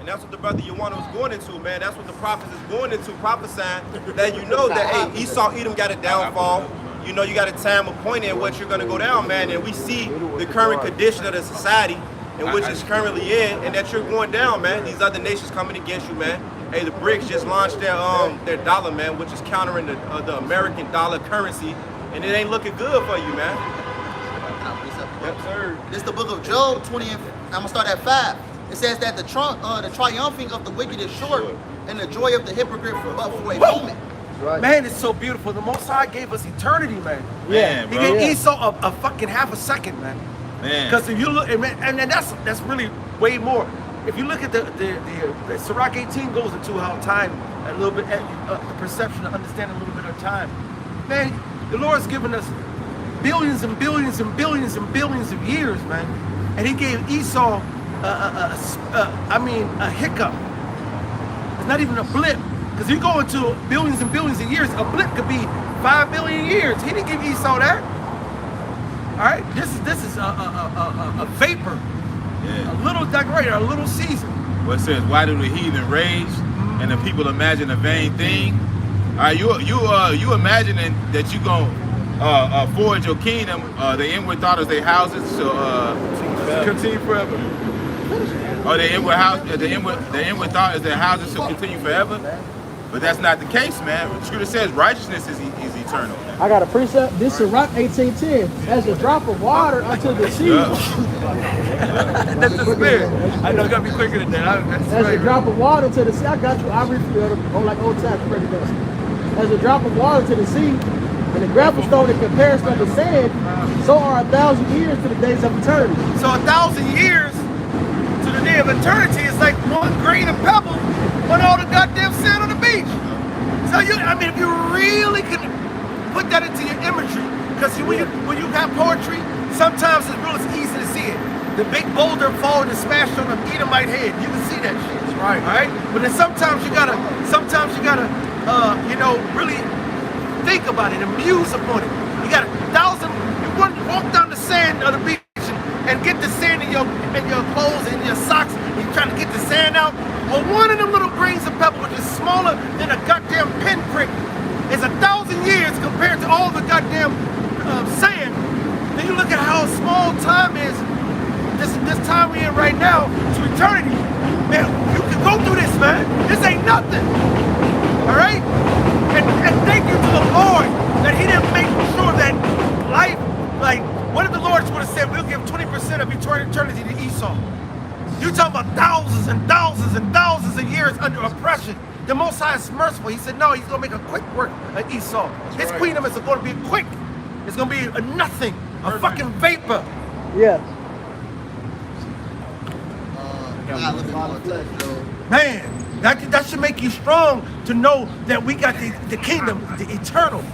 And that's what the brother Yowana was going into, man. That's what the prophet is going into, prophesying that you know that, hey, Esau, Edom got a downfall. You know, you got a time appointed in what you're going to go down, man. And we see the current condition of the society in which it's currently in, and that you're going down, man. These other nations coming against you, man. Hey, the BRICS just launched their dollar, man, which is countering the American dollar currency, and it ain't looking good for you, man. Yes, sir. This is the book of Job 20, and I'm gonna start at 5. It says that the triumphing of the wicked is short, and the joy of the hypocrite but for a moment. Right. Man, it's so beautiful. The Most High gave us eternity, man. Yeah, He bro. gave Esau a fucking half a second, man. Because if you look, and that's really way more. If you look at the Sirach 18 goes into how time, a little bit, the perception, to understand a little bit of time. Man, the Lord's given us billions and billions and billions and billions of years, man. And he gave Esau, a hiccup. It's not even a blip. Because you go into billions and billions of years, a blip could be 5 billion years. He didn't give Esau that. All right, this is a vapor, a little decorator, a little season. Well, it says, why do the heathen rage and the people imagine a vain thing? All right, you imagining that you gonna forge your kingdom, the inward thought is their houses to Continue forever. or the inward thought is their houses to continue forever. But that's not the case, man. The scripture says righteousness is eternal. I got a precept. This is Rock 18:10. As a drop of water unto the sea. That's the spirit. I know, you gotta be quicker than that. As a drop of water to the sea. I got you. I read on like old times presidents. As a drop of water to the sea, and the gravel stone in comparison of the sand, so are 1,000 years to the days of eternity. So 1,000 years to the day of eternity is like one grain of pebble on all the goddamn sand on the beach. So if you really could put that into your imagery, because when you have poetry, sometimes it's real easy to see it. The big boulder falling and smashed on the Edomite head. You can see that shit. Right. All right. But then sometimes you gotta, really think about it and muse upon it. You got 1,000. You want to walk down the sand of the beach and get the sand in your clothes and your socks. And you're trying to get the sand out. Well, one of them little grains of pebble, which is smaller than a goddamn pinprick, is 1,000 years compared to all the goddamn sand. Then you look at how small time is. This time we're in right now to eternity. Man, you can go through this, man. This ain't nothing. All right? And thank you to the Lord that he didn't make sure that life, like, what if the Lord would have said, we'll give 20% of eternity to Esau? You're talking about thousands and thousands and thousands of years under oppression. The Most High is merciful. He said, no, he's going to make a quick work of Esau. His kingdom is going to be quick. It's going to be a nothing, a fucking vapor. Yeah. Man, that should make you strong to know that we got the kingdom, the eternal.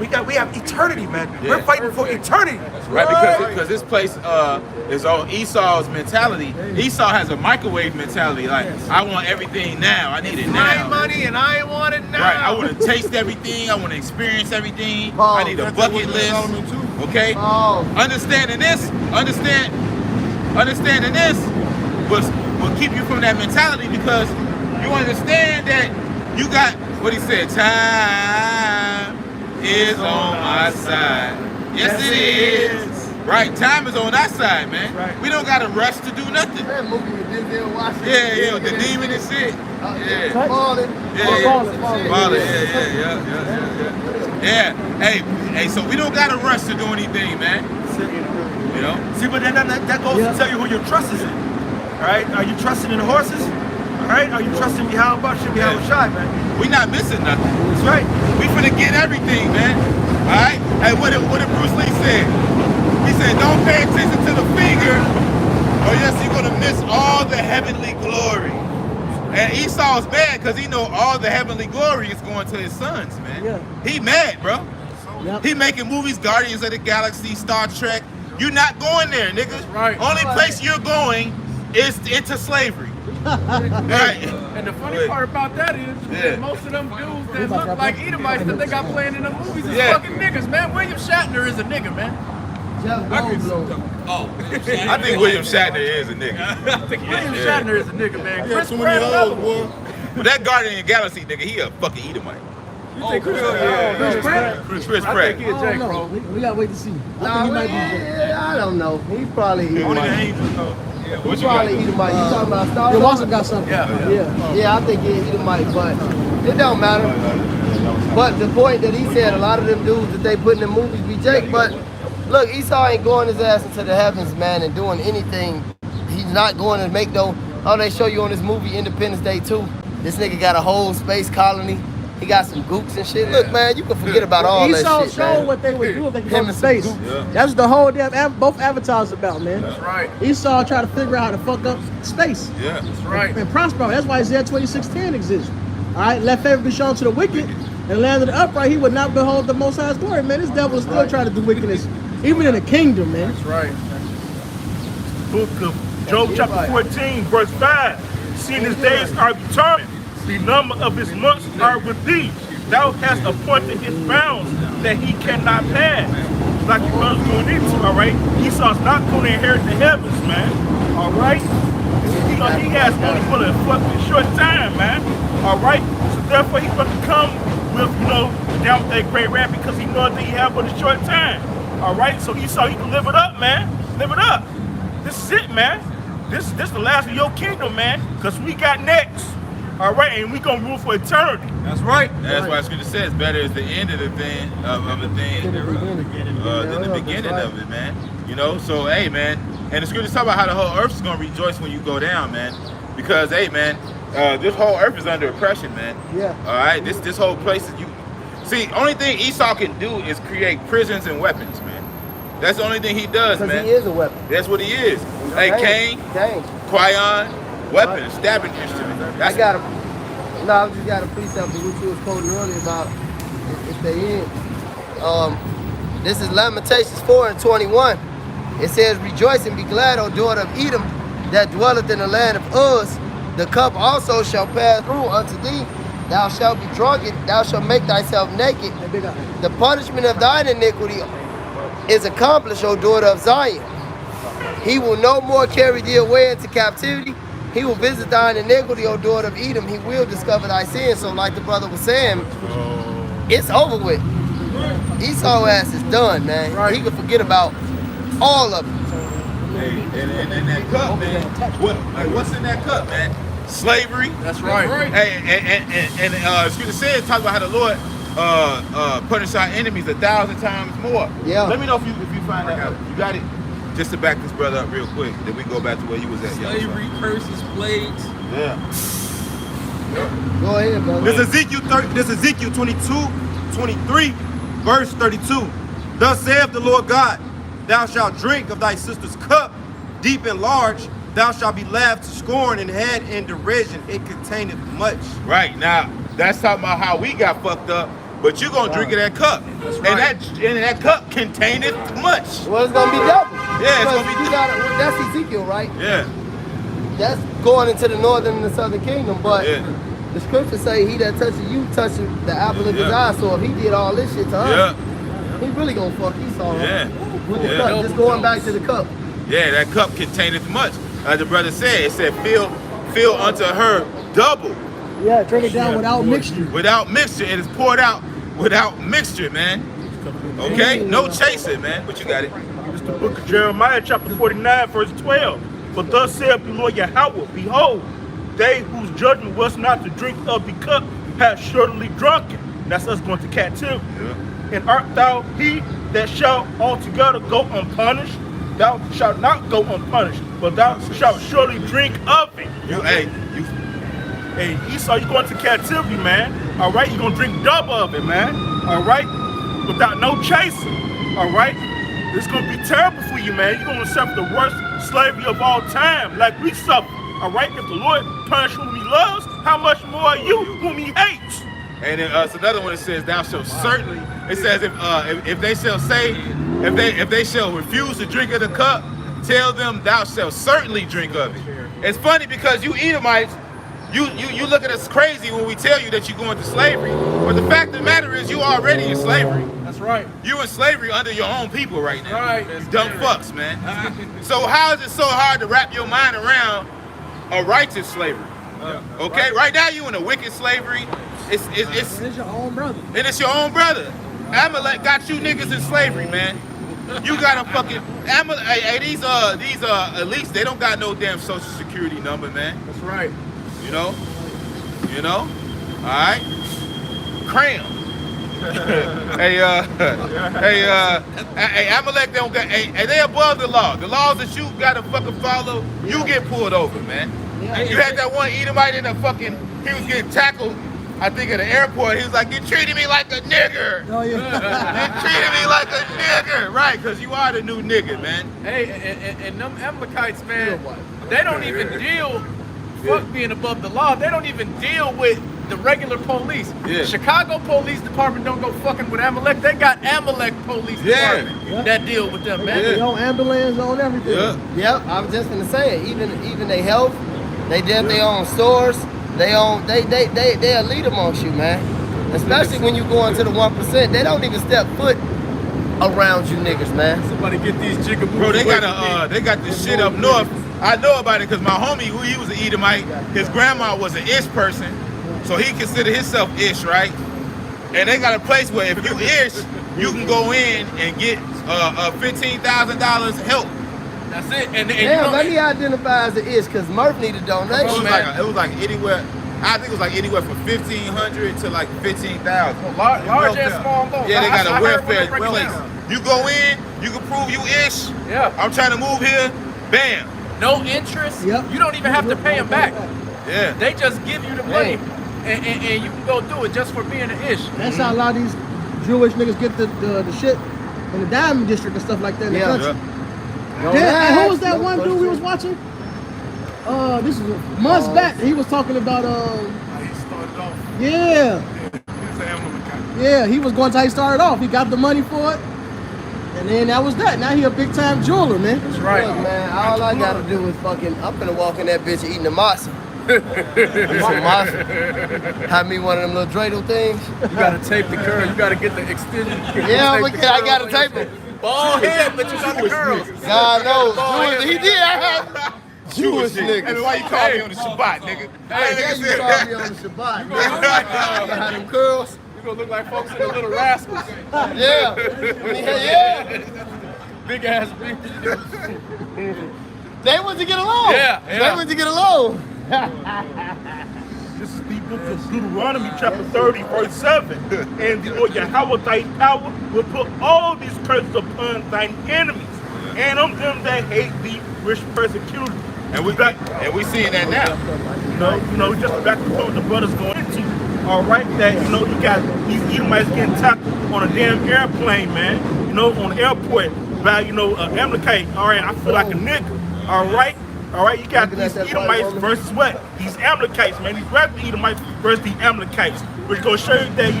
We have eternity, man. Yeah. We're fighting for eternity. Right, because this place is on Esau's mentality. Esau has a microwave mentality. Like, I want everything now. I need it now. My money and I want it now. Right, I want to taste everything. I want to experience everything. I need a bucket list. Okay? Understanding this will keep you from that mentality, because you understand that you got what he said, time is on my side. Yes, it is. Right, time is on our side, man. Right. We don't got to rush to do nothing. That movie with Denzel Washington. Yeah, the demon and shit. Yeah. Falling. Yeah. Hey, so we don't got to rush to do anything, man. You know? See, but then that goes to tell you who your trust is in. All right? Are you trusting in the horses? All right? Are you trusting behind Shai, man? We not missing nothing. That's right. We finna get everything, man. All right? Hey, what did Bruce Lee say? He said, don't pay attention to the finger, or yes, you're gonna miss all the heavenly glory. And Esau's mad because he know all the heavenly glory is going to his sons, man. Yeah. He mad, bro. Yep. He making movies, Guardians of the Galaxy, Star Trek. You're not going there, nigga. Right. Only place you're going is into slavery. Right. And the funny part about that is that most of them dudes that look like Edomites that they got playing in the movies is fucking niggas, man. William Shatner is a nigga, man. I think William Shatner is a nigga. I think William Shatner is a nigga, man. Yeah, too many hoes, boy. But that Guardian of the Galaxy nigga, he a fucking Edomite. You think Chris Pratt? Chris Pratt. I think he a Jake, bro. We gotta wait to see. I don't know. He probably What you got? Edomite. You talking about Star Wars? Wars? Also got something. Yeah, I think he Edomite, but it don't matter. But the point that he said, a lot of them dudes that they put in the movies be Jake. But look, Esau ain't going his ass into the heavens, man, and doing anything. He's not going to make no. Oh, they show you on this movie Independence Day 2. This nigga got a whole space colony. He got some gooks and shit. Look, man, you can forget about all that shit, man. Esau showed what they would do if they could go to space. That's the whole damn both avatars about, man. That's right. Esau tried to figure out how to fuck up space. Yeah, that's right. And prosper. That's why Isaiah 26:10 exists. All right, let favor be shown to the wicked, and land of the upright. He would not behold the Most High's glory, man. This devil is still trying to do wickedness, even in the kingdom, man. That's right. Book of Job chapter 14, verse 5. Seeing his days are determined, the number of his months are with thee. Thou hast appointed his bounds that he cannot pass. Like your brother's going into, all right? Esau's not going to inherit the heavens, man. All right? You know, he has only for a fucking short time, man. All right? So therefore he's going to come with, down with that great wrath, because he knows that he have but a short time. All right? So Esau, he can live it up, man. Live it up. This is it, man. This the last of your kingdom, man. Because we got next. All right, and we gonna rule for eternity. That's right. That's why Scripture says better is the end of the thing of a thing than the beginning of it, man. So hey, man, and the Scripture talk about how the whole earth is gonna rejoice when you go down, man. Because hey, man, this whole earth is under oppression, man. Yeah. All right, this whole place is see. Only thing Esau can do is create prisons and weapons, man. That's the only thing he does, man. Because he is a weapon. That's what he is. Hey, Cain, Qui-Gon, weapon, stabbing instrument. I just got a precept of what you was quoting earlier about if they in. This is Lamentations 4:21. It says, rejoice and be glad, O daughter of Edom, that dwelleth in the land of Uz. The cup also shall pass through unto thee. Thou shalt be drunken. Thou shalt make thyself naked. The punishment of thine iniquity is accomplished, O daughter of Zion. He will no more carry thee away into captivity. He will visit thine iniquity, O daughter of Edom. He will discover thy sins. So like the brother was saying, it's over with. Esau's ass is done, man. He can forget about all of it. Hey, and that cup, man. What's in that cup, man? Slavery. That's right. Hey, and Scripture says, talk about how the Lord punish our enemies 1,000 times more. Yeah. Let me know if you find that out. You got it. Just to back this brother up real quick, then we go back to where you was at. Slavery, curses, plagues. Yeah. Go ahead, brother. This Ezekiel 22:23, verse 32. Thus saith the Lord God, thou shalt drink of thy sister's cup, deep and large. Thou shalt be laughed to scorn and had in derision. It containeth much. Right, now, that's talking about how we got fucked up, but you're going to drink of that cup. That's right. And that cup containeth much. Well, it's going to be double. Yeah, it's going to be double. That's Ezekiel, right? Yeah. That's going into the northern and the southern kingdom, but the scriptures say he that touches you touches the apple of his eye. So if he did all this shit to us, he really going to fuck Esau. Yeah. With the cup. Just going back to the cup. Yeah, that cup containeth much. As the brother said, it said, fill unto her double. Yeah, drink it down without mixture. Without mixture. It is poured out without mixture, man. Okay? No chasing, man. But you got it. It's the book of Jeremiah, chapter 49, verse 12. For thus saith the Lord Yahweh, behold, they whose judgment was not to drink of the cup have surely drunken. That's us going to captivity. Yeah. And art thou he that shall altogether go unpunished? Thou shalt not go unpunished, but thou shalt surely drink of it. Hey, Esau, you going to captivity, man. All right, you're gonna drink double of it, man. All right, without no chasing. All right, it's gonna be terrible for you, man. You're gonna suffer the worst slavery of all time, like we suffer. All right, if the Lord punishes whom He loves, how much more you whom He hates? And then it's another one that says, "Thou shalt certainly." It says, if they shall say, if they shall refuse to drink of the cup, tell them, "Thou shalt certainly drink of it." It's funny because you Edomites, you look at us crazy when we tell you that you're going to slavery, but the fact of the matter is you already in slavery. That's right. You in slavery under your own people right now. Right. You dumb fucks, man. So how is it so hard to wrap your mind around a righteous slavery? Okay, right now you in a wicked slavery. It's your own brother. And it's your own brother. Amalek got you niggas in slavery, man. You got a fucking Amalek. Hey, these elites, they don't got no damn social security number, man. That's right. You know. All right. Cram. Hey, Amalek don't got. Hey, they above the law. The laws that you gotta fucking follow, you get pulled over, man. You had that one Edomite in a fucking. He was getting tackled. I think at the airport, he was like, "You treated me like a nigger." Oh, yeah. You treated me like a nigger. Right, because you are the new nigga, man. Hey, and them Amalekites, man, they don't even deal, fuck being above the law, they don't even deal with the regular police. Yeah. Chicago Police Department don't go fucking with Amalek. They got Amalek Police Department that deal with them, man. They own ambulance, own everything. Yep, I was just gonna say it. Even they health, they did their own stores. They'll lead amongst you, man. Especially when you go into the 1%, they don't even step foot around you niggas, man. Somebody get these jigaboos. Bro, they got this shit up north. I know about it because my homie, he was an Edomite. His grandma was an Ish person, so he considered himself Ish, right? And they got a place where if you Ish, you can go in and get $15,000 help. That's it. And damn, let me identify as an Ish, because Murph needed donation. It was like anywhere. I think it was like anywhere from 1,500 to like 15,000. Large and small loans. Yeah, they got a welfare place. You go in, you can prove you Ish. Yeah. I'm trying to move here. Bam. No interest. Yep. You don't even have to pay them back. Yeah. They just give you the money, and you can go do it just for being an Ish. That's how a lot of these Jewish niggas get the shit in the Diamond District and stuff like that in the country. Damn, who was that one dude we was watching? This is months back. He was talking about He started off. yeah, he was going to how he started off. He got the money for it, and then that was that. Now he a big time jeweler, man. That's right. Look, man, all I gotta do is fucking, I'm finna walk in that bitch eating the masa. Have me one of them little dreidel things. You gotta tape the curl. You gotta get the extension. Yeah, I gotta tape them. Bald head, but you got the curls. God knows. He did. I had Jewish niggas. Hey, why you call me on the Shabbat, nigga? Hey, you called me on the Shabbat. You had them curls. You gonna look like folks in the Little Rascals. Yeah. Yeah. Big ass beard. They want to get along. Yeah. They want to get along. This is the book of Deuteronomy chapter 30, verse 7. And the Lord Yahweh thy power will put all these curses upon thine enemies, and on them that hate thee, which persecute thee. And we seeing that now. You know, just back to what the brothers going into. All right, that you got these Edomites getting tackled on a damn airplane, man. On the airport by Amalekite. All right, I feel like a nigga. All right, you got these Edomites versus what? These Amalekites, man. These regular Edomites versus the Amalekites, which gonna show you that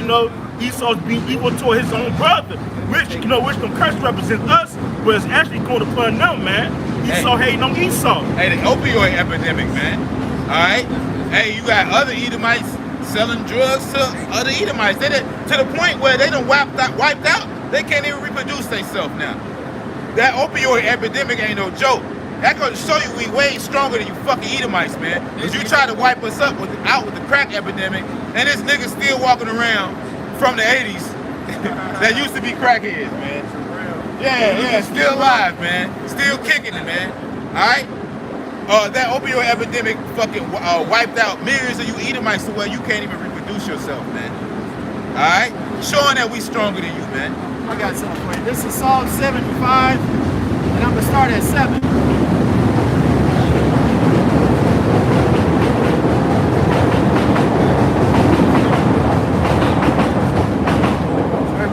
Esau's being equal to his own brother, which which them curses represent us, but it's actually going upon them, man. Esau hating on Esau. Hey, the opioid epidemic, man. All right. Hey, you got other Edomites selling drugs to other Edomites. To the point where they done wiped out. They can't even reproduce themselves now. That opioid epidemic ain't no joke. That goes to show you we way stronger than you fucking Edomites, man. Because you try to wipe us out with the crack epidemic, and this nigga still walking around from the 80s that used to be crackheads, man. Yeah, still alive, man. Still kicking it, man. All right? That opioid epidemic fucking wiped out millions of you Edomites to where you can't even reproduce yourself, man. All right? Showing that we stronger than you, man. I got something for you. This is Psalm 75, and I'm going to start at 7.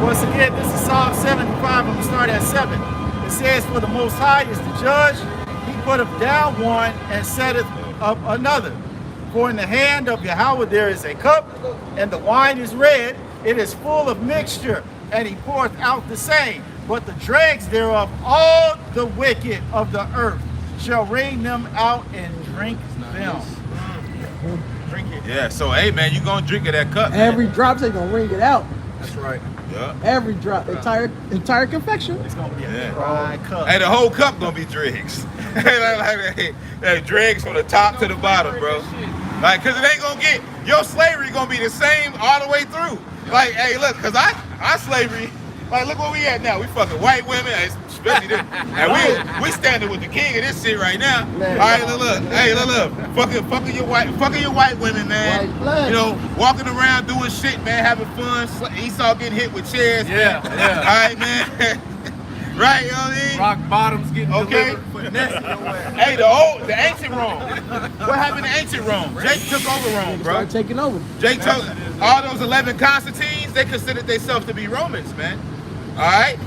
Once again, this is Psalm 75. I'm going to start at 7. It says, "For the Most High is the judge. He putteth down one and setteth up another. For in the hand of Yahweh there is a cup, and the wine is red. It is full of mixture, and he poureth out the same. But the dregs thereof, all the wicked of the earth, shall wring them out and drink them." Drink it. Yeah, so hey, man, you gonna drink of that cup, man. Every drop, they gonna ring it out. That's right. Yeah. Every drop, entire confection. It's gonna be a dry cup. Hey, the whole cup gonna be dregs. Hey, dregs from the top to the bottom, bro. Like, cause it ain't gonna get your slavery gonna be the same all the way through. Like, hey, look, cause our slavery, like, look where we at now. We fucking white women, especially this, and we standing with the king of this shit right now. All right, look, hey, look, fucking your white women, man. Walking around doing shit, man, having fun. Esau getting hit with chairs. Yeah. All right, man. Right, you know what I mean? Rock bottoms getting okay. Hey, the ancient Rome. What happened to ancient Rome? Jake took over Rome, bro. Started taking over. Jake took all those 11 Constantines. They considered themselves to be Romans, man. All right.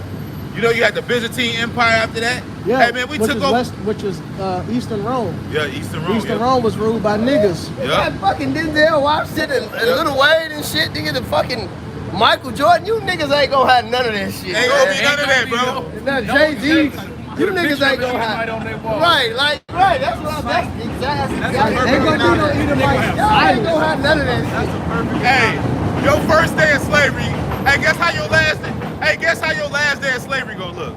You had the Byzantine Empire after that. Yeah. Hey, man, we took over. Which was Eastern Rome. Yeah, Eastern Rome. Eastern Rome was ruled by niggas. Yeah. That fucking Denzel Washington and Lil Wayne and shit, nigga, the fucking Michael Jordan, you niggas ain't gonna have none of that shit. Ain't gonna be none of that, bro. Now Jay-Z, you niggas ain't gonna have. Right, that's what I'm. That's exactly. Ain't gonna be no Edomite. Y'all ain't gonna have none of that shit. Hey, your first day of slavery. Hey, guess how your last day of slavery gonna look?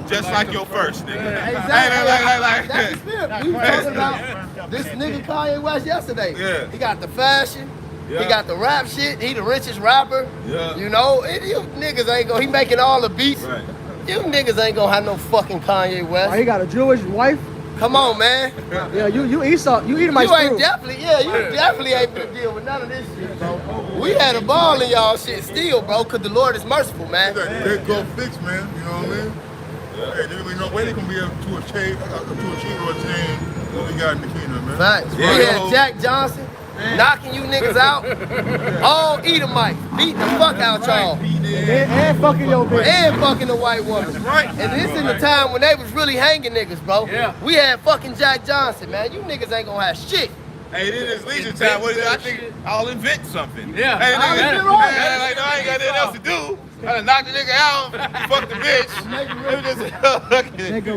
Just like your first, nigga. Exactly. That's the spirit. We were talking about this nigga Kanye West yesterday. Yeah. He got the fashion. Yeah. He got the rap shit. He the richest rapper. Yeah. You niggas ain't gonna. He making all the beats. Right. You niggas ain't gonna have no fucking Kanye West. Oh, he got a Jewish wife. Come on, man. Yeah, you Esau. You Edomite. You ain't definitely ain't gonna deal with none of this shit, bro. We had a ball in y'all shit still, bro, cause the Lord is merciful, man. They go fix, man. You know what I mean? Hey, there ain't no way they gonna be able to achieve or attain what we got in the kingdom, man. Facts. We had Jack Johnson knocking you niggas out. All Edomites beating the fuck out y'all. And fucking your bitch. And fucking the white woman. Right. And this in the time when they was really hanging niggas, bro. Yeah. We had fucking Jack Johnson, man. You niggas ain't gonna have shit. Hey, this is leisure time. What is that? I think I'll invent something. Yeah. Hey, I nigga, invent like, I ain't got nothing else to do. Gotta knock the nigga out, fuck the bitch. Let me just Nigga,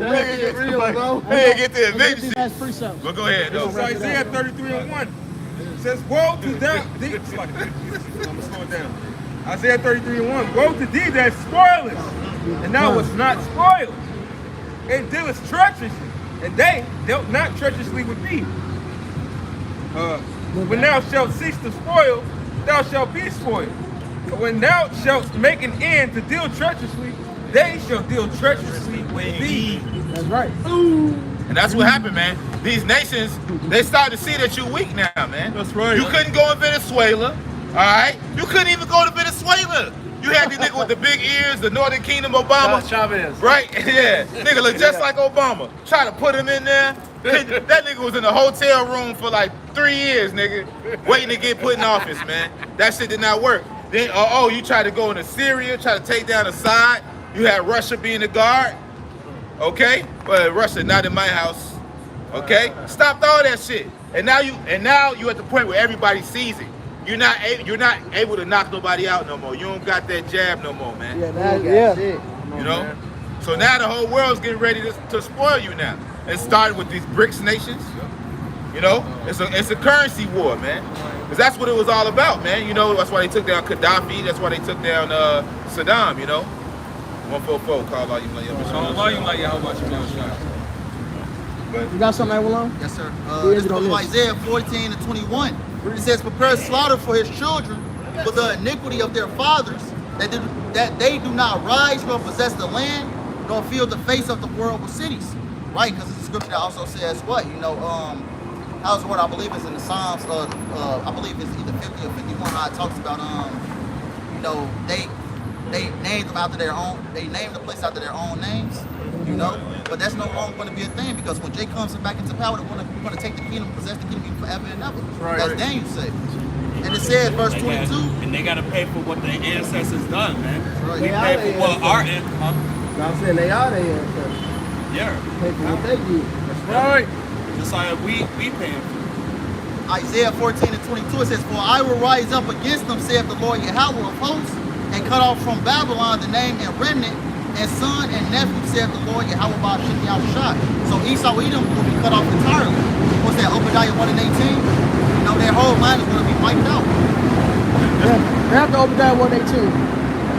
real, bro. Hey, get the invention shit. That's precepts. But go ahead, though. It's Isaiah 33:1. It says, woe to them. I'm gonna slow it down. Isaiah 33:1. Woe to thee that spoilest, and thou wast not spoiled. And dealest treacherously, and they dealt not treacherously with thee. When thou shalt cease to spoil, thou shalt be spoiled. But when thou shalt make an end to deal treacherously, they shall deal treacherously with thee. That's right. And that's what happened, man. These nations, they start to see that you're weak now, man. That's right. You couldn't go in Venezuela, all right? You couldn't even go to Venezuela. You had the nigga with the big ears, the Northern Kingdom Obama. Chavez. Right? Yeah. Nigga look just like Obama. Try to put him in there. That nigga was in a hotel room for like 3 years, nigga, waiting to get put in office, man. That shit did not work. Then, you tried to go into Syria, try to take down Assad. You had Russia being the guard. Okay? But Russia not in my house. Okay? Stopped all that shit. And now you at the point where everybody sees it. You're not able to knock nobody out no more. You don't got that jab no more, man. Yeah. You know? So now the whole world's getting ready to spoil you now. It started with these BRICS nations. You know? It's a currency war, man. Because that's what it was all about, man. You know, that's why they took down Gaddafi. That's why they took down Saddam, you know? 144, call all you like How about you now, shot? You got something, Avalon? Yes, sir. This is from Isaiah 14:21. It says, prepare slaughter for his children for the iniquity of their fathers, that they do not rise nor possess the land, nor fill the face of the world with cities. Right? Because it's a scripture that also says what? You know, how's the word? I believe it's in the Psalms. I believe it's either 50 or 51. How it talks about, you know, they named them after their own. They named the place after their own names. You know, but that's no longer going to be a thing because when Jay comes back into power, we're going to take the kingdom, possess the kingdom forever and ever. Right. That's Daniel said. And it says, verse 22. And they got to pay for what their ancestors done, man. Right. We pay for what our ancestors. I'm saying they are their ancestors. Yeah. Pay for what they did. That's right. Just like we paying for. Isaiah 14:22, it says, for I will rise up against them, saith the Lord Yahweh of hosts, and cut off from Babylon the name and remnant, and son and nephew, saith the Lord Yahweh Ba'ashem Yahushua. So Esau Edom will be cut off entirely. What's that, Obadiah 1:18? You know, their whole line is going to be wiped out. Yeah. After Obadiah 1:18.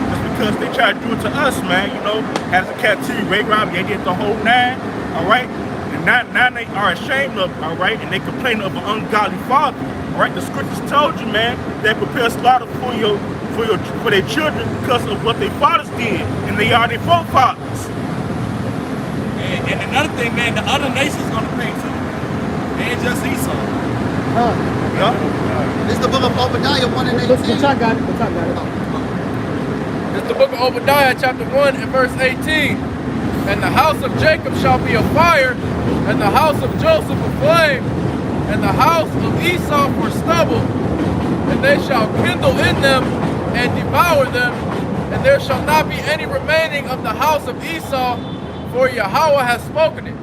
That's because they try to do it to us, man. You know, as a captivity, rape robbery, they did the whole 9, all right? And now they are ashamed of it, all right? And they complain of an ungodly father, all right? The scriptures told you, man, that prepare slaughter for their children because of what their fathers did, and they are their forefathers. And another thing, man, the other nations gonna pay too. They ain't just Esau. Yeah. This is the book of Obadiah 1:18. But I got it. It's the book of Obadiah, chapter 1 and verse 18. And the house of Jacob shall be a fire, and the house of Joseph a flame, and the house of Esau for stubble, and they shall kindle in them and devour them, and there shall not be any remaining of the house of Esau, for Yahweh has spoken it.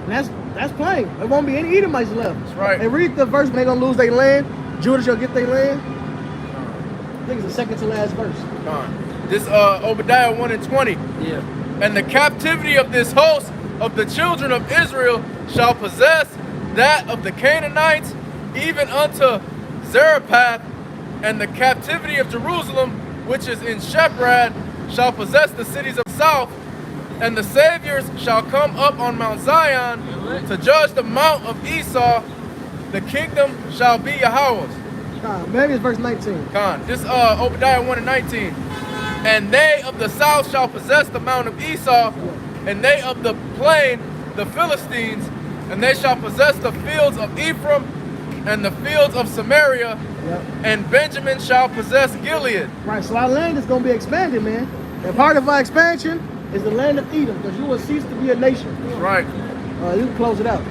That's plain. There won't be any Edomites left. That's right. And read the verse when they're going to lose their land. Judah shall get their land. I think it's the second to last verse. This Obadiah 1:20. Yeah. And the captivity of this host of the children of Israel shall possess that of the Canaanites, even unto Zarephath, and the captivity of Jerusalem, which is in Sheprad, shall possess the cities of the south, and the saviors shall come up on Mount Zion to judge the mount of Esau. The kingdom shall be Yahweh's. Maybe it's verse 19. This Obadiah 1:19. And they of the south shall possess the mount of Esau, and they of the plain the Philistines, and they shall possess the fields of Ephraim and the fields of Samaria, and Benjamin shall possess Gilead. Right, so our land is going to be expanded, man. And part of our expansion is the land of Edom, because you will cease to be a nation. Right. You can close it out.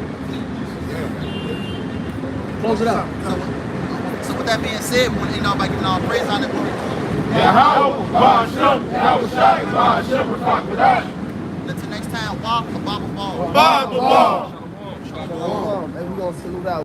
Close it out. So with that being said, when you know about giving all praise on it, until next time, walk the Bible ball. Bible ball. And we're going to salute out.